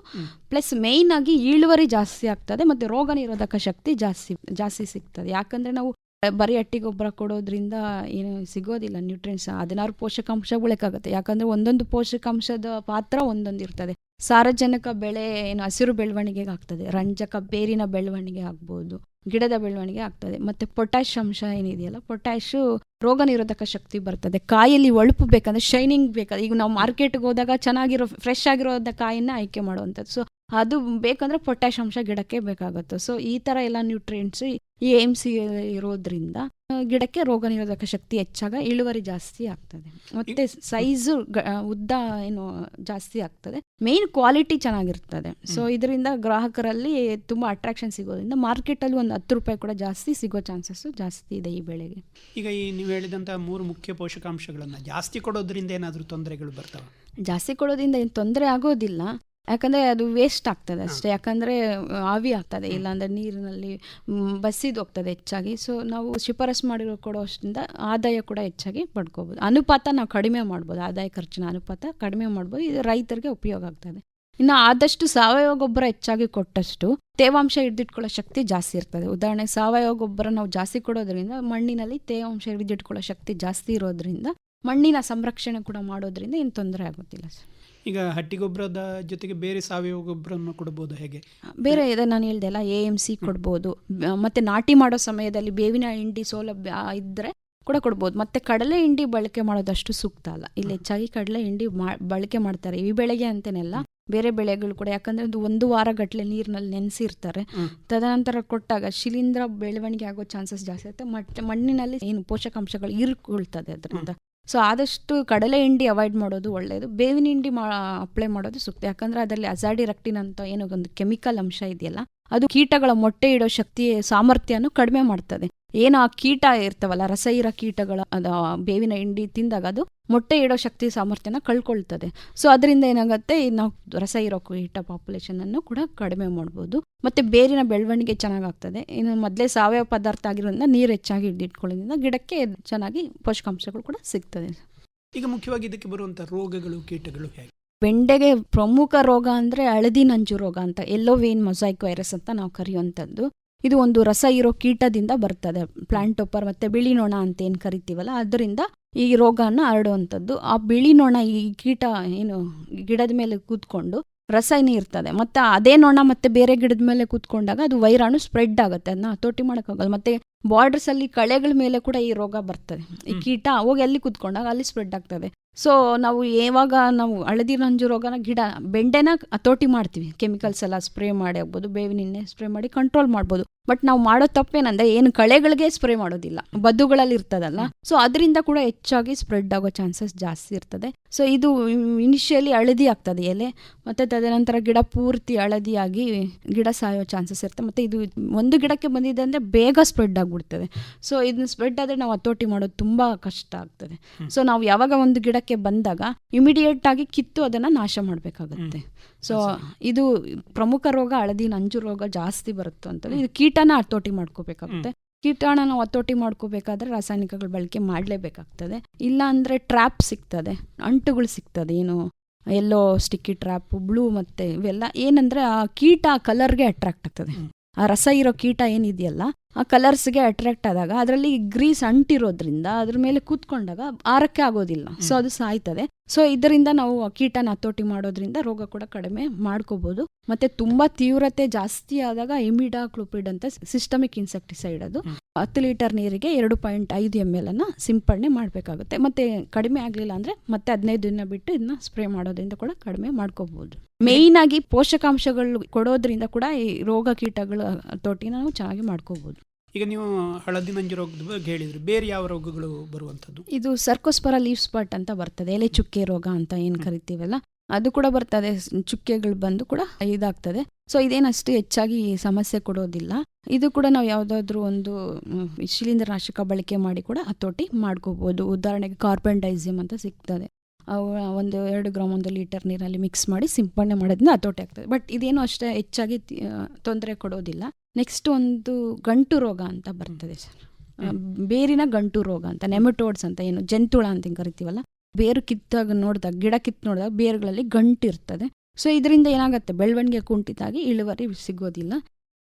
ಪ್ಲಸ್ ಮೇಯ್ನ್ ಆಗಿ ಇಳುವರಿ ಜಾಸ್ತಿ ಆಗ್ತದೆ, ಮತ್ತೆ ರೋಗ ನಿರೋಧಕ ಶಕ್ತಿ ಜಾಸ್ತಿ ಸಿಗ್ತದೆ. ಯಾಕಂದ್ರೆ ನಾವು ಬರೀ ಹಟ್ಟಿ ಗೊಬ್ಬರ ಕೊಡೋದ್ರಿಂದ ಏನು ಸಿಗೋದಿಲ್ಲ ನ್ಯೂಟ್ರಿಯೆಂಟ್ಸ್, 16 ಪೋಷಕಾಂಶ ಬೇಕಾಗುತ್ತೆ. ಯಾಕಂದ್ರೆ ಒಂದೊಂದು ಪೋಷಕಾಂಶದ ಪಾತ್ರ ಒಂದೊಂದು ಇರ್ತದೆ. ಸಾರಜನಕ ಬೆಳೆ ಏನು ಹಸಿರು ಬೆಳವಣಿಗೆಗೆ ಆಗ್ತದೆ, ರಂಜಕ ಬೇರಿನ ಬೆಳವಣಿಗೆ ಆಗ್ಬೋದು, ಗಿಡದ ಬೆಳವಣಿಗೆ ಆಗ್ತದೆ. ಮತ್ತೆ ಪೊಟ್ಯಾಶ್ ಅಂಶ ಏನಿದೆಯಲ್ಲ, ಪೊಟ್ಯಾಶ್ ರೋಗ ನಿರೋಧಕ ಶಕ್ತಿ ಬರ್ತದೆ. ಕಾಯಲ್ಲಿ ಒಳುಪು ಬೇಕಂದ್ರೆ, ಶೈನಿಂಗ್ ಬೇಕಾದ್ರೆ, ಈಗ ನಾವು ಮಾರ್ಕೆಟ್ಗೆ ಹೋದಾಗ ಚೆನ್ನಾಗಿರೋ ಫ್ರೆಶ್ ಆಗಿರೋದ ಕಾಯಿನ ಆಯ್ಕೆ ಮಾಡುವಂಥದ್ದು. ಸೊ ಅದು ಬೇಕಂದ್ರೆ ಪೊಟ್ಯಾಶ್ ಅಂಶ ಗಿಡಕ್ಕೆ ಬೇಕಾಗುತ್ತೆ. ಸೊ ಈ ತರ ಎಲ್ಲ ನ್ಯೂಟ್ರಿಯೆಂಟ್ಸ್ ಈ AMC ಇರೋದ್ರಿಂದ ಗಿಡಕ್ಕೆ ರೋಗ ನಿರೋಧಕ ಶಕ್ತಿ ಹೆಚ್ಚಾಗ ಇಳುವರಿ ಜಾಸ್ತಿ ಆಗ್ತದೆ, ಮತ್ತೆ ಸೈಜು ಉದ್ದ ಏನು ಜಾಸ್ತಿ ಆಗ್ತದೆ, ಮೇನ್ ಕ್ವಾಲಿಟಿ ಚೆನ್ನಾಗಿರ್ತದೆ. ಸೊ ಇದರಿಂದ ಗ್ರಾಹಕರಲ್ಲಿ ತುಂಬಾ ಅಟ್ರಾಕ್ಷನ್ ಸಿಗೋದ್ರಿಂದ ಮಾರ್ಕೆಟಲ್ಲಿ ಒಂದು 10 ರೂಪಾಯಿ ಕೂಡ ಜಾಸ್ತಿ ಸಿಗೋ ಚಾನ್ಸಸ್ ಜಾಸ್ತಿ ಇದೆ ಈ ಬೆಳೆಗೆ. ಈಗ ಈ ನೀವು ಹೇಳಿದಂತಹ 3 ಮುಖ್ಯ ಪೋಷಕಾಂಶಗಳನ್ನ ಜಾಸ್ತಿ ಕೊಡೋದ್ರಿಂದ ಏನಾದರೂ ತೊಂದರೆಗಳು ಬರ್ತಾವ? ಜಾಸ್ತಿ ಕೊಡೋದ್ರಿಂದ ಏನು ತೊಂದರೆ ಆಗೋದಿಲ್ಲ, ಯಾಕಂದರೆ ಅದು ವೇಸ್ಟ್ ಆಗ್ತದೆ ಅಷ್ಟೇ. ಯಾಕಂದರೆ ಆವಿ ಆಗ್ತದೆ, ಇಲ್ಲಾಂದರೆ ನೀರಿನಲ್ಲಿ ಬಸಿದು ಹೋಗ್ತದೆ ಹೆಚ್ಚಾಗಿ. ಸೊ ನಾವು ಶಿಫಾರಸ್ ಮಾಡಿರೋ ಕೊಡೋಷ್ಟಿಂದ ಆದಾಯ ಕೂಡ ಹೆಚ್ಚಾಗಿ ಪಡ್ಕೋಬೋದು. ಅನುಪಾತ ನಾವು ಕಡಿಮೆ ಮಾಡ್ಬೋದು, ಆದಾಯ ಖರ್ಚಿನ ಅನುಪಾತ ಕಡಿಮೆ ಮಾಡ್ಬೋದು. ಇದು ರೈತರಿಗೆ ಉಪಯೋಗ ಆಗ್ತದೆ. ಇನ್ನು ಆದಷ್ಟು ಸಾವಯವ ಗೊಬ್ಬರ ಹೆಚ್ಚಾಗಿ ಕೊಟ್ಟಷ್ಟು ತೇವಾಂಶ ಹಿಡಿದಿಟ್ಕೊಳ್ಳೋ ಶಕ್ತಿ ಜಾಸ್ತಿ ಇರ್ತದೆ. ಉದಾಹರಣೆಗೆ ಸಾವಯವ ಗೊಬ್ಬರ ನಾವು ಜಾಸ್ತಿ ಕೊಡೋದ್ರಿಂದ ಮಣ್ಣಿನಲ್ಲಿ ತೇವಾಂಶ ಹಿಡಿದಿಟ್ಕೊಳ್ಳೋ ಶಕ್ತಿ ಜಾಸ್ತಿ ಇರೋದ್ರಿಂದ ಮಣ್ಣಿನ ಸಂರಕ್ಷಣೆ ಕೂಡ ಮಾಡೋದ್ರಿಂದ ಏನು ತೊಂದರೆ ಆಗೋದಿಲ್ಲ ಸರ್. ಈಗ ಹಟ್ಟಿ ಗೊಬ್ಬರದ ಜೊತೆಗೆ ಬೇರೆ ಸಾವಯವ ಗೊಬ್ಬರನ್ನು ಕೊಡ್ಬೋದು ಹೇಗೆ? ಬೇರೆ ಇದೆ, ನಾನು ಹೇಳ್ದೆ ಅಲ್ಲ, AMC ಕೊಡ್ಬೋದು. ಮತ್ತೆ ನಾಟಿ ಮಾಡೋ ಸಮಯದಲ್ಲಿ ಬೇವಿನ ಹಿಂಡಿ ಸೌಲಭ್ಯ ಇದ್ದರೆ ಕೂಡ ಕೊಡ್ಬೋದು. ಮತ್ತೆ ಕಡಲೆ ಹಿಂಡಿ ಬಳಕೆ ಮಾಡೋದಷ್ಟು ಸೂಕ್ತ ಅಲ್ಲ. ಇಲ್ಲಿ ಹೆಚ್ಚಾಗಿ ಕಡಲೆ ಹಿಂಡಿ ಬಳಕೆ ಮಾಡ್ತಾರೆ ಈ ಬೆಳೆಗೆ ಅಂತೇನೆಲ್ಲ, ಬೇರೆ ಬೆಳೆಗಳು ಕೂಡ. ಯಾಕಂದ್ರೆ ಒಂದು ವಾರ ಗಟ್ಟಲೆ ನೀರಿನಲ್ಲಿ ನೆನೆಸಿರ್ತಾರೆ, ತದನಂತರ ಕೊಟ್ಟಾಗ ಶಿಲೀಂಧ್ರ ಬೆಳವಣಿಗೆ ಆಗೋ ಚಾನ್ಸಸ್ ಜಾಸ್ತಿ ಇರುತ್ತೆ, ಮತ್ತೆ ಮಣ್ಣಿನಲ್ಲಿ ಏನು ಪೋಷಕಾಂಶಗಳು ಹೀರ್ಕೊಳ್ತದೆ ಅದರಿಂದ. ಸೊ ಆದಷ್ಟು ಕಡಲೆ ಹಿಂಡಿ ಅವಾಯ್ಡ್ ಮಾಡೋದು ಒಳ್ಳೆಯದು. ಬೇವಿನ ಹಿಂಡಿ ಅಪ್ಲೈ ಮಾಡೋದು ಸೂಕ್ತ. ಯಾಕಂದ್ರೆ ಅದರಲ್ಲಿ ಅಜಾಡಿರಕ್ಟಿನ್ ಅಂತ ಏನೋ ಒಂದು ಕೆಮಿಕಲ್ ಅಂಶ ಇದೆಯಲ್ಲ, ಅದು ಕೀಟಗಳ ಮೊಟ್ಟೆ ಇಡೋ ಶಕ್ತಿ ಸಾಮರ್ಥ್ಯನೂ ಕಡಿಮೆ ಮಾಡ್ತದೆ. ಏನೋ ಆ ಕೀಟ ಇರ್ತವಲ್ಲ, ರಸ ಇರೋ ಕೀಟಗಳ ಬೇವಿನ ಹಿಂಡಿ ತಿಂದಾಗ ಅದು ಮೊಟ್ಟೆ ಇಡೋ ಶಕ್ತಿ ಸಾಮರ್ಥ್ಯನ ಕಳ್ಕೊಳ್ತದೆ. ಸೊ ಅದರಿಂದ ಏನಾಗುತ್ತೆ, ನಾವು ರಸ ಇರೋ ಕೀಟ ಪಾಪ್ಯುಲೇಷನ್ ಅನ್ನು ಕೂಡ ಕಡಿಮೆ ಮಾಡ್ಬೋದು. ಮತ್ತೆ ಬೇರಿನ ಬೆಳವಣಿಗೆ ಚೆನ್ನಾಗಾಗ್ತದೆ. ಇನ್ನು ಮೊದಲೇ ಸಾವಯವ ಪದಾರ್ಥ ಆಗಿರೋದ್ರಿಂದ ನೀರು ಹೆಚ್ಚಾಗಿ ಹಿಡಿದಿಟ್ಕೊಳ್ಳೋದ್ರಿಂದ ಗಿಡಕ್ಕೆ ಚೆನ್ನಾಗಿ ಪೋಷಕಾಂಶಗಳು ಕೂಡ ಸಿಗ್ತದೆ. ಈಗ ಮುಖ್ಯವಾಗಿ ಇದಕ್ಕೆ ಬರುವಂಥ ರೋಗಗಳು, ಕೀಟಗಳು ಹೇಗೆ? ಬೆಂಡೆಗೆ ಪ್ರಮುಖ ರೋಗ ಅಂದರೆ ಹಳದಿ ನಂಜು ರೋಗ ಅಂತ, ಯೆಲ್ಲೋ ವೇನ್ ಮೊಸೈಕ್ ವೈರಸ್ ಅಂತ ನಾವು ಕರೆಯುವಂಥದ್ದು. ಇದು ಒಂದು ರಸ ಇರೋ ಕೀಟದಿಂದ ಬರ್ತದೆ, ಪ್ಲಾಂಟೋಪರ್ ಮತ್ತೆ ಬಿಳಿ ನೊಣ ಅಂತ ಏನು ಕರಿತೀವಲ್ಲ, ಅದರಿಂದ ಈ ರೋಗನ ಹರಡುವಂಥದ್ದು. ಆ ಬಿಳಿ ನೊಣ ಈ ಕೀಟ ಏನು ಗಿಡದ ಮೇಲೆ ಕೂತ್ಕೊಂಡು ರಸಾಯನ ಇರ್ತದೆ, ಮತ್ತೆ ಅದೇ ನೊಣ ಮತ್ತೆ ಬೇರೆ ಗಿಡದ ಮೇಲೆ ಕೂತ್ಕೊಂಡಾಗ ಅದು ವೈರಾಣು ಸ್ಪ್ರೆಡ್ ಆಗುತ್ತೆ, ಅದನ್ನ ಹತೋಟಿ ಮಾಡೋಕ್ಕಾಗಲ್ಲ. ಮತ್ತೆ ಬಾರ್ಡರ್ಸ್ ಅಲ್ಲಿ ಕಳೆಗಳ ಮೇಲೆ ಕೂಡ ಈ ರೋಗ ಬರ್ತದೆ. ಈ ಕೀಟ ಹೋಗಿ ಅಲ್ಲಿ ಕುತ್ಕೊಂಡಾಗ ಅಲ್ಲಿ ಸ್ಪ್ರೆಡ್ ಆಗ್ತದೆ. ಸೊ ನಾವು ಯಾವಾಗ ನಾವು ಹಳದಿ ನಂಜು ರೋಗನ ಬೆಂಡೆನ ಹತೋಟಿ ಮಾಡ್ತೀವಿ, ಕೆಮಿಕಲ್ಸ್ ಎಲ್ಲ ಸ್ಪ್ರೇ ಮಾಡಿ ಆಗ್ಬೋದು, ಬೇವಿನ ಎಣ್ಣೆ ಸ್ಪ್ರೇ ಮಾಡಿ ಕಂಟ್ರೋಲ್ ಮಾಡ್ಬೋದು. ಬಟ್ ನಾವು ಮಾಡೋ ತಪ್ಪೇನಂದ್ರೆ ಏನು ಕಳೆಗಳಿಗೆ ಸ್ಪ್ರೇ ಮಾಡೋದಿಲ್ಲ, ಬದುಗಳಲ್ಲಿ ಇರ್ತದಲ್ಲ, ಸೊ ಅದರಿಂದ ಕೂಡ ಹೆಚ್ಚಾಗಿ ಸ್ಪ್ರೆಡ್ ಆಗೋ ಚಾನ್ಸಸ್ ಜಾಸ್ತಿ ಇರ್ತದೆ. ಸೊ ಇದು ಇನಿಷಿಯಲಿ ಹಳದಿ ಆಗ್ತದೆ ಎಲೆ, ಮತ್ತೆ ತದನಂತರ ಗಿಡ ಪೂರ್ತಿ ಹಳದಿಯಾಗಿ ಗಿಡ ಸಾಯೋ ಚಾನ್ಸಸ್ ಇರುತ್ತೆ. ಮತ್ತೆ ಇದು ಒಂದು ಗಿಡಕ್ಕೆ ಬಂದಿದೆ ಅಂದ್ರೆ ಬೇಗ ಸ್ಪ್ರೆಡ್ ಆಗಿಬಿಡ್ತದೆ. ಸೊ ಇದನ್ನ ಸ್ಪ್ರೆಡ್ ಆದರೆ ನಾವು ಹತೋಟಿ ಮಾಡೋದು ತುಂಬಾ ಕಷ್ಟ ಆಗ್ತದೆ. ಸೊ ನಾವು ಯಾವಾಗ ಒಂದು ಗಿಡಕ್ಕೆ ಬಂದಾಗ ಇಮಿಡಿಯೇಟ್ ಆಗಿ ಕಿತ್ತು ಅದನ್ನ ನಾಶ ಮಾಡಬೇಕಾಗುತ್ತೆ. ಸೊ ಇದು ಪ್ರಮುಖ ರೋಗ ಹಳದಿ ನಂಜು ರೋಗ ಜಾಸ್ತಿ ಬರುತ್ತೆ ಅಂತಂದ್ರೆ ಇದು ಕೀಟನ ಹತೋಟಿ ಮಾಡ್ಕೋಬೇಕಾಗುತ್ತೆ. ಕೀಟಾಣ ನಾವು ಹತೋಟಿ ಮಾಡ್ಕೋಬೇಕಾದ್ರೆ ರಾಸಾಯನಿಕಗಳ ಬಳಕೆ ಮಾಡಲೇಬೇಕಾಗ್ತದೆ. ಇಲ್ಲ ಅಂದರೆ ಟ್ರ್ಯಾಪ್ ಸಿಗ್ತದೆ, ಅಂಟುಗಳು ಸಿಗ್ತದೆ, ಏನು ಎಲ್ಲೋ ಸ್ಟಿಕ್ಕಿ ಟ್ರ್ಯಾಪ್, ಬ್ಲೂ, ಮತ್ತು ಇವೆಲ್ಲ ಏನಂದರೆ ಆ ಕೀಟ ಕಲರ್ಗೆ ಅಟ್ರಾಕ್ಟ್ ಆಗ್ತದೆ. ಆ ರಸ ಇರೋ ಕೀಟ ಏನಿದೆಯಲ್ಲ ಆ ಕಲರ್ಸ್ಗೆ ಅಟ್ರಾಕ್ಟ್ ಆದಾಗ ಅದರಲ್ಲಿ ಗ್ರೀಸ್ ಅಂಟಿರೋದ್ರಿಂದ ಅದ್ರ ಮೇಲೆ ಕೂತ್ಕೊಂಡಾಗ ಆರಕ್ಕೆ ಆಗೋದಿಲ್ಲ, ಸೊ ಅದು ಸಾಯ್ತದೆ. ಸೊ ಇದರಿಂದ ನಾವು ಕೀಟನ ಹತೋಟಿ ಮಾಡೋದ್ರಿಂದ ರೋಗ ಕೂಡ ಕಡಿಮೆ ಮಾಡ್ಕೋಬಹುದು. ಮತ್ತೆ ತುಂಬಾ ತೀವ್ರತೆ ಜಾಸ್ತಿ ಆದಾಗ ಇಮಿಡಾಕ್ಲೋಪಿಡ್ ಅಂತ ಸಿಸ್ಟಮಿಕ್ ಇನ್ಸೆಕ್ಟಿಸೈಡ್, ಅದು 10 ಲೀಟರ್ ನೀರಿಗೆ 2.5 ml ಅನ್ನ ಸಿಂಪಡಣೆ ಮಾಡಬೇಕಾಗುತ್ತೆ. ಮತ್ತೆ ಕಡಿಮೆ ಆಗಲಿಲ್ಲ ಅಂದ್ರೆ ಮತ್ತೆ 15 ದಿನ ಬಿಟ್ಟು ಇದನ್ನ ಸ್ಪ್ರೇ ಮಾಡೋದ್ರಿಂದ ಕೂಡ ಕಡಿಮೆ ಮಾಡ್ಕೋಬಹುದು. ಮೇಯ್ನ್ ಆಗಿ ಪೋಷಕಾಂಶಗಳು ಕೊಡೋದ್ರಿಂದ ಕೂಡ ಈ ರೋಗ ಕೀಟಗಳ ಹತೋಟಿನ ನಾವು ಚೆನ್ನಾಗಿ ಮಾಡ್ಕೋಬಹುದು. ಈಗ ನೀವು ಹಳದಿ ನಂಜು ರೋಗದ ಬಗ್ಗೆ ಹೇಳಿದ್ರಿ, ಬೇರೆ ಯಾವ ರೋಗಗಳು ಬರುವಂಥದ್ದು? ಇದು ಸರ್ಕೋಸ್ಪರ ಲೀಫ್ ಸ್ಪಾಟ್ ಅಂತ ಬರ್ತದೆ, ಎಲೆ ಚುಕ್ಕೆ ರೋಗ ಅಂತ ಏನು ಕರಿತೀವಲ್ಲ, ಅದು ಕೂಡ ಬರ್ತದೆ. ಚುಕ್ಕೆಗಳು ಬಂದು ಕೂಡ ಇದಾಗ್ತದೆ. ಸೊ ಇದೇನಷ್ಟು ಹೆಚ್ಚಾಗಿ ಸಮಸ್ಯೆ ಕೊಡೋದಿಲ್ಲ. ಇದು ಕೂಡ ನಾವು ಯಾವುದಾದ್ರೂ ಒಂದು ಶಿಲೀಂಧ್ರನಾಶಕ ಬಳಕೆ ಮಾಡಿ ಕೂಡ ಹತೋಟಿ ಮಾಡ್ಕೋಬಹುದು. ಉದಾಹರಣೆಗೆ ಕಾರ್ಬೆಂಡೈಸಿಮ್ ಅಂತ ಸಿಗ್ತದೆ, ಅವು 1-2 ಗ್ರಾಮ್ 1 ಲೀಟರ್ ನೀರಲ್ಲಿ ಮಿಕ್ಸ್ ಮಾಡಿ ಸಿಂಪಡಣೆ ಮಾಡೋದ್ರಿಂದ ಹತೋಟಿ ಆಗ್ತದೆ. ಬಟ್ ಇದೇನು ಅಷ್ಟೇ ಹೆಚ್ಚಾಗಿ ತೊಂದರೆ ಕೊಡೋದಿಲ್ಲ. ನೆಕ್ಸ್ಟ್ ಒಂದು ಗಂಟು ರೋಗ ಅಂತ ಬರ್ತದೆ ಸರ್, ಬೇರಿನ ಗಂಟು ರೋಗ ಅಂತ, ನೆಮಟೋಡ್ಸ್ ಅಂತ, ಏನು ಜಂತುಳ ಅಂತ ಕರಿತೀವಲ್ಲ, ಬೇರು ಕಿತ್ತಾಗ ನೋಡಿದಾಗ, ಗಿಡ ಕಿತ್ತು ನೋಡಿದಾಗ ಬೇರುಗಳಲ್ಲಿ ಗಂಟು ಇರ್ತದೆ. ಸೊ ಇದರಿಂದ ಏನಾಗುತ್ತೆ, ಬೆಳವಣಿಗೆ ಕುಂಠಿತಾಗಿ ಇಳುವರಿ ಸಿಗೋದಿಲ್ಲ.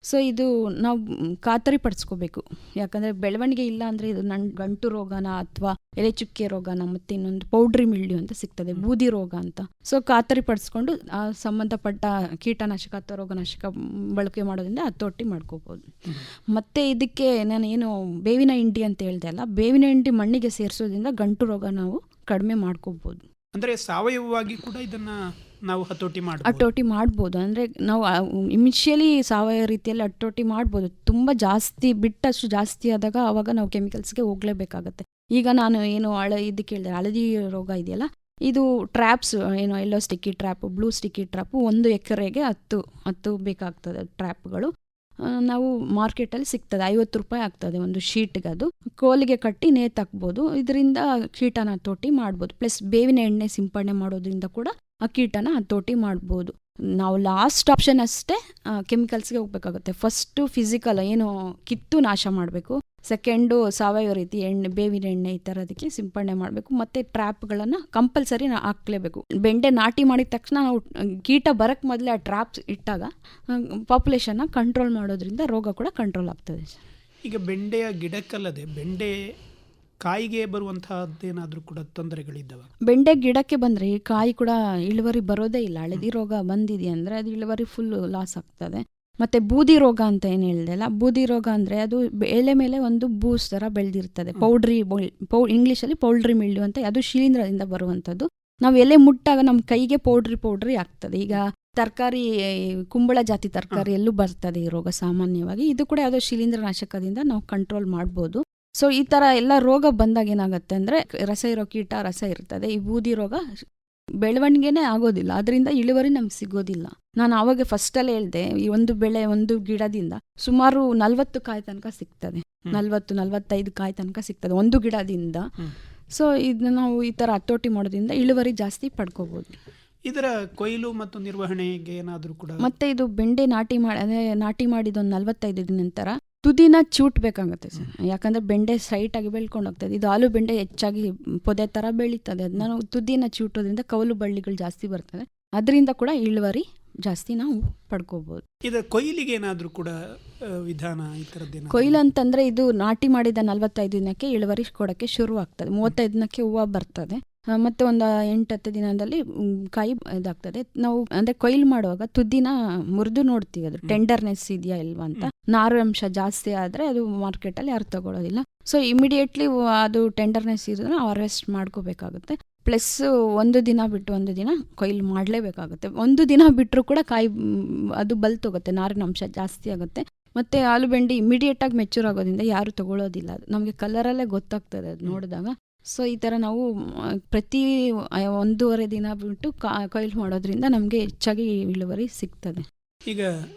ಸೊ ಇದು ನಾವು ಖಾತರಿ ಪಡಿಸ್ಕೋಬೇಕು, ಯಾಕಂದರೆ ಬೆಳವಣಿಗೆ ಇಲ್ಲ ಅಂದರೆ ಇದು ಗಂಟು ರೋಗನ ಅಥವಾ ಎಲೆ ಚುಕ್ಕೆ ರೋಗನ, ಮತ್ತು ಇನ್ನೊಂದು ಪೌಡ್ರಿ ಮಿಲ್ಡ್ಯೂ ಅಂತ ಸಿಗ್ತದೆ, ಬೂದಿ ರೋಗ ಅಂತ. ಸೊ ಖಾತರಿ ಪಡಿಸ್ಕೊಂಡು ಆ ಸಂಬಂಧಪಟ್ಟ ಕೀಟನಾಶಕ ಅಥವಾ ರೋಗನಾಶಕ ಬಳಕೆ ಮಾಡೋದ್ರಿಂದ ಹತೋಟಿ ಮಾಡ್ಕೋಬೋದು. ಮತ್ತು ಇದಕ್ಕೆ ನಾನು ಏನು ಬೇವಿನ ಹಿಂಡಿ ಅಂತ ಹೇಳ್ದೆ ಅಲ್ಲ, ಬೇವಿನ ಹಿಂಡಿ ಮಣ್ಣಿಗೆ ಸೇರಿಸೋದ್ರಿಂದ ಗಂಟು ರೋಗ ನಾವು ಕಡಿಮೆ ಮಾಡ್ಕೋಬೋದು. ಅಂದರೆ ಸಾವಯವವಾಗಿ ಕೂಡ ಇದನ್ನು ನಾವು ಹತೋಟಿ ಮಾಡ್ಬೋದು. ಅಂದರೆ ನಾವು ಇನಿಷಿಯಲಿ ಸಾವಯವ ರೀತಿಯಲ್ಲಿ ಹತೋಟಿ ಮಾಡ್ಬೋದು. ತುಂಬ ಜಾಸ್ತಿ ಬಿಟ್ಟಷ್ಟು ಜಾಸ್ತಿ ಆದಾಗ ಆವಾಗ ನಾವು ಕೆಮಿಕಲ್ಸ್ಗೆ ಹೋಗಲೇಬೇಕಾಗತ್ತೆ. ಈಗ ನಾನು ಏನು ಇದಕ್ಕೆ ಹೇಳಿದೆ, ಹಳದಿ ರೋಗ ಇದೆಯಲ್ಲ, ಇದು ಟ್ರ್ಯಾಪ್ಸ್ ಏನು ಎಲ್ಲೋ sticky trap, blue sticky trap 1 ಎಕರೆಗೆ 10 ಬೇಕಾಗ್ತದೆ ಟ್ರ್ಯಾಪ್ಗಳು. ನಾವು ಮಾರ್ಕೆಟಲ್ಲಿ ಸಿಗ್ತದೆ, 50 ರೂಪಾಯಿ ಆಗ್ತದೆ ಒಂದು ಶೀಟ್ಗೆ. ಅದು ಕೋಲಿಗೆ ಕಟ್ಟಿ ನೇತಾಕ್ಬೋದು. ಇದರಿಂದ ಕೀಟನ ಹತೋಟಿ ಮಾಡ್ಬೋದು. ಪ್ಲಸ್ ಬೇವಿನ ಎಣ್ಣೆ ಸಿಂಪಡಣೆ ಮಾಡೋದ್ರಿಂದ ಕೂಡ ಆ ಕೀಟನ ಹತೋಟಿ ಮಾಡ್ಬೋದು. ನಾವು ಲಾಸ್ಟ್ ಆಪ್ಷನ್ ಅಷ್ಟೇ ಕೆಮಿಕಲ್ಸ್ಗೆ ಹೋಗ್ಬೇಕಾಗುತ್ತೆ. ಫಸ್ಟು ಫಿಸಿಕಲ್ ಏನು ಕಿತ್ತು ನಾಶ ಮಾಡಬೇಕು, ಸೆಕೆಂಡು ಸಾವಯವ ರೀತಿ ಬೇವಿನ ಎಣ್ಣೆ ಈ ಥರದಕ್ಕೆ ಸಿಂಪಡಣೆ ಮಾಡಬೇಕು. ಮತ್ತು ಟ್ರ್ಯಾಪ್ಗಳನ್ನು ಕಂಪಲ್ಸರಿ ಹಾಕ್ಲೇಬೇಕು. ಬೆಂಡೆ ನಾಟಿ ಮಾಡಿದ ತಕ್ಷಣ ನಾವು ಕೀಟ ಬರೋಕ್ಕೆ ಮೊದಲೇ ಆ ಟ್ರ್ಯಾಪ್ಸ್ ಇಟ್ಟಾಗ ಪಾಪ್ಯುಲೇಷನ್ನ ಕಂಟ್ರೋಲ್ ಮಾಡೋದ್ರಿಂದ ರೋಗ ಕೂಡ ಕಂಟ್ರೋಲ್ ಆಗ್ತದೆ. ಈಗ ಬೆಂಡೆಯ ಗಿಡಕ್ಕಲ್ಲದೆ ಬೆಂಡೆ ಕಾಯಿಗೆ ಬರುವಂತಹದ್ದೇನಾದರೂ ಕೂಡ ತೊಂದರೆಗಳಿದ್ದಾವೆ? ಬೆಂಡೆ ಗಿಡಕ್ಕೆ ಬಂದರೆ ಈ ಕಾಯಿ ಕೂಡ ಇಳುವರಿ ಬರೋದೇ ಇಲ್ಲ. ಹಳದಿ ರೋಗ ಬಂದಿದೆಯಾ ಅಂದರೆ ಅದು ಇಳುವರಿ ಫುಲ್ ಲಾಸ್ ಆಗ್ತದೆ. ಮತ್ತು ಬೂದಿ ರೋಗ ಅಂತ ಏನು ಹೇಳಿದೆ ಅಲ್ಲ, ಬೂದಿ ರೋಗ ಅಂದರೆ ಅದು ಎಲೆ ಮೇಲೆ ಒಂದು ಬೂಸ್ ಥರ ಬೆಳೆದಿರ್ತದೆ, ಇಂಗ್ಲೀಷಲ್ಲಿ ಪೌಲ್ಡ್ರಿ ಮಿಲ್ಡ್ಯೂ ಅಂತ. ಅದು ಶಿಲೀಂಧ್ರದಿಂದ ಬರುವಂಥದ್ದು. ನಾವು ಎಲೆ ಮುಟ್ಟಾಗ ನಮ್ಮ ಕೈಗೆ ಪೌಡ್ರಿ ಆಗ್ತದೆ. ಈಗ ತರಕಾರಿ, ಕುಂಬಳ ಜಾತಿ ತರಕಾರಿ ಎಲ್ಲೂ ಬರ್ತದೆ ಈ ರೋಗ ಸಾಮಾನ್ಯವಾಗಿ. ಇದು ಕೂಡ ಯಾವುದೋ ಶಿಲೀಂಧ್ರನಾಶಕದಿಂದ ನಾವು ಕಂಟ್ರೋಲ್ ಮಾಡ್ಬೋದು. ಸೊ ಈ ಥರ ಎಲ್ಲ ರೋಗ ಬಂದಾಗ ಏನಾಗುತ್ತೆ ಅಂದರೆ, ರಸ ಇರೋ ಕೀಟ ರಸ ಇರ್ತದೆ. ಈ ಬೂದಿ ರೋಗ ಬೆಳವಣಿಗೆನೇ ಆಗೋದಿಲ್ಲ, ಅದರಿಂದ ಇಳುವರಿ ನಮ್ಗೆ ಸಿಗೋದಿಲ್ಲ. ನಾನು ಆವಾಗ ಫಸ್ಟಲ್ಲೇ ಹೇಳಿದೆ, ಈ ಒಂದು ಬೆಳೆ ಒಂದು ಗಿಡದಿಂದ ಸುಮಾರು 40 ಕಾಯಿ ತನಕ ಸಿಗ್ತದೆ, 40-45 ಕಾಯಿ ತನಕ ಸಿಗ್ತದೆ ಒಂದು ಗಿಡದಿಂದ. ಸೊ ಇದನ್ನ ನಾವು ಈ ಥರ ಹತೋಟಿ ಮಾಡೋದ್ರಿಂದ ಇಳುವರಿ ಜಾಸ್ತಿ ಪಡ್ಕೋಬೋದು. ಇದರ ಕೊಯ್ಲು ಮತ್ತು ನಿರ್ವಹಣೆಗೆ ಏನಾದರೂ ಕೂಡ? ಮತ್ತೆ ಇದು ಬೆಂಡೆ ನಾಟಿ ಮಾಡಿದ ಒಂದು 45 ದಿನ ನಂತರ ತುದಿನ ಚೂಟ್ಬೇಕಾಗುತ್ತೆ ಸರ್, ಯಾಕಂದರೆ ಬೆಂಡೆ ಸ್ಟ್ರೈಟಾಗಿ ಬೆಳ್ಕೊಂಡು ಹೋಗ್ತದೆ. ಇದು ಆಲೂ ಬೆಂಡೆ ಹೆಚ್ಚಾಗಿ ಪೊದೆ ಥರ ಬೆಳೀತದೆ, ಅದನ್ನ ನಾವು ತುದಿನ ಚೂಟೋದ್ರಿಂದ ಕವಲು ಬಳ್ಳಿಗಳು ಜಾಸ್ತಿ ಬರ್ತದೆ, ಅದರಿಂದ ಕೂಡ ಇಳುವರಿ ಜಾಸ್ತಿ ನಾವು ಪಡ್ಕೋಬೋದು. ಇದು ಕೊಯ್ಲಿಗೆ ಏನಾದರೂ ಕೂಡ ವಿಧಾನ ಈ ಥರದ್ದು? ಕೊಯ್ಲು ಅಂತಂದರೆ ಇದು ನಾಟಿ ಮಾಡಿದ 45 ದಿನಕ್ಕೆ ಇಳುವರಿ ಕೊಡೋಕ್ಕೆ ಶುರು ಆಗ್ತದೆ. 35 ದಿನಕ್ಕೆ ಹೂವು ಬರ್ತದೆ. ಮತ್ತು ಒಂದು 8-10 ದಿನದಲ್ಲಿ ಕಾಯಿ ಇದಾಗ್ತದೆ. ನಾವು ಅಂದರೆ ಕೊಯ್ಲು ಮಾಡುವಾಗ ತುದಿನ ಮುರಿದು ನೋಡ್ತೀವಿ ಅದು ಟೆಂಡರ್ನೆಸ್ ಇದೆಯಾ ಇಲ್ವಾ ಅಂತ. ನಾರು ಅಂಶ ಜಾಸ್ತಿ ಆದರೆ ಅದು ಮಾರ್ಕೆಟಲ್ಲಿ ಯಾರು ತಗೊಳ್ಳೋದಿಲ್ಲ. ಸೊ ಇಮಿಡಿಯೇಟ್ಲಿ ಅದು ಟೆಂಡರ್ನೆಸ್ ಇರೋದನ್ನ ಹಾರ್ವೆಸ್ಟ್ ಮಾಡ್ಕೋಬೇಕಾಗುತ್ತೆ. ಪ್ಲಸ್ ಒಂದು ದಿನ ಬಿಟ್ಟು ಒಂದು ದಿನ ಕೊಯ್ಲು ಮಾಡಲೇಬೇಕಾಗುತ್ತೆ. ಒಂದು ದಿನ ಬಿಟ್ಟರೂ ಕೂಡ ಕಾಯಿ ಅದು ಬಲ್ತೋಗುತ್ತೆ, ನಾರಿನ ಅಂಶ ಜಾಸ್ತಿ ಆಗುತ್ತೆ. ಮತ್ತು ಆಲೂಬೆಂಡೆ ಇಮಿಡಿಯೇಟಾಗಿ ಮೆಚೂರ್ ಆಗೋದ್ರಿಂದ ಯಾರು ತಗೊಳ್ಳೋದಿಲ್ಲ. ಅದು ನಮಗೆ ಕಲರಲ್ಲೇ ಗೊತ್ತಾಗ್ತದೆ ಅದು ನೋಡಿದಾಗ. ಸೊ ಈ ಥರ ನಾವು ಪ್ರತಿ 1.5 ದಿನ ಬಿಟ್ಟು ಕೊಯ್ಲು ಮಾಡೋದ್ರಿಂದ ನಮಗೆ ಹೆಚ್ಚಾಗಿ ಇಳುವರಿ ಸಿಗ್ತದೆ. ಈಗ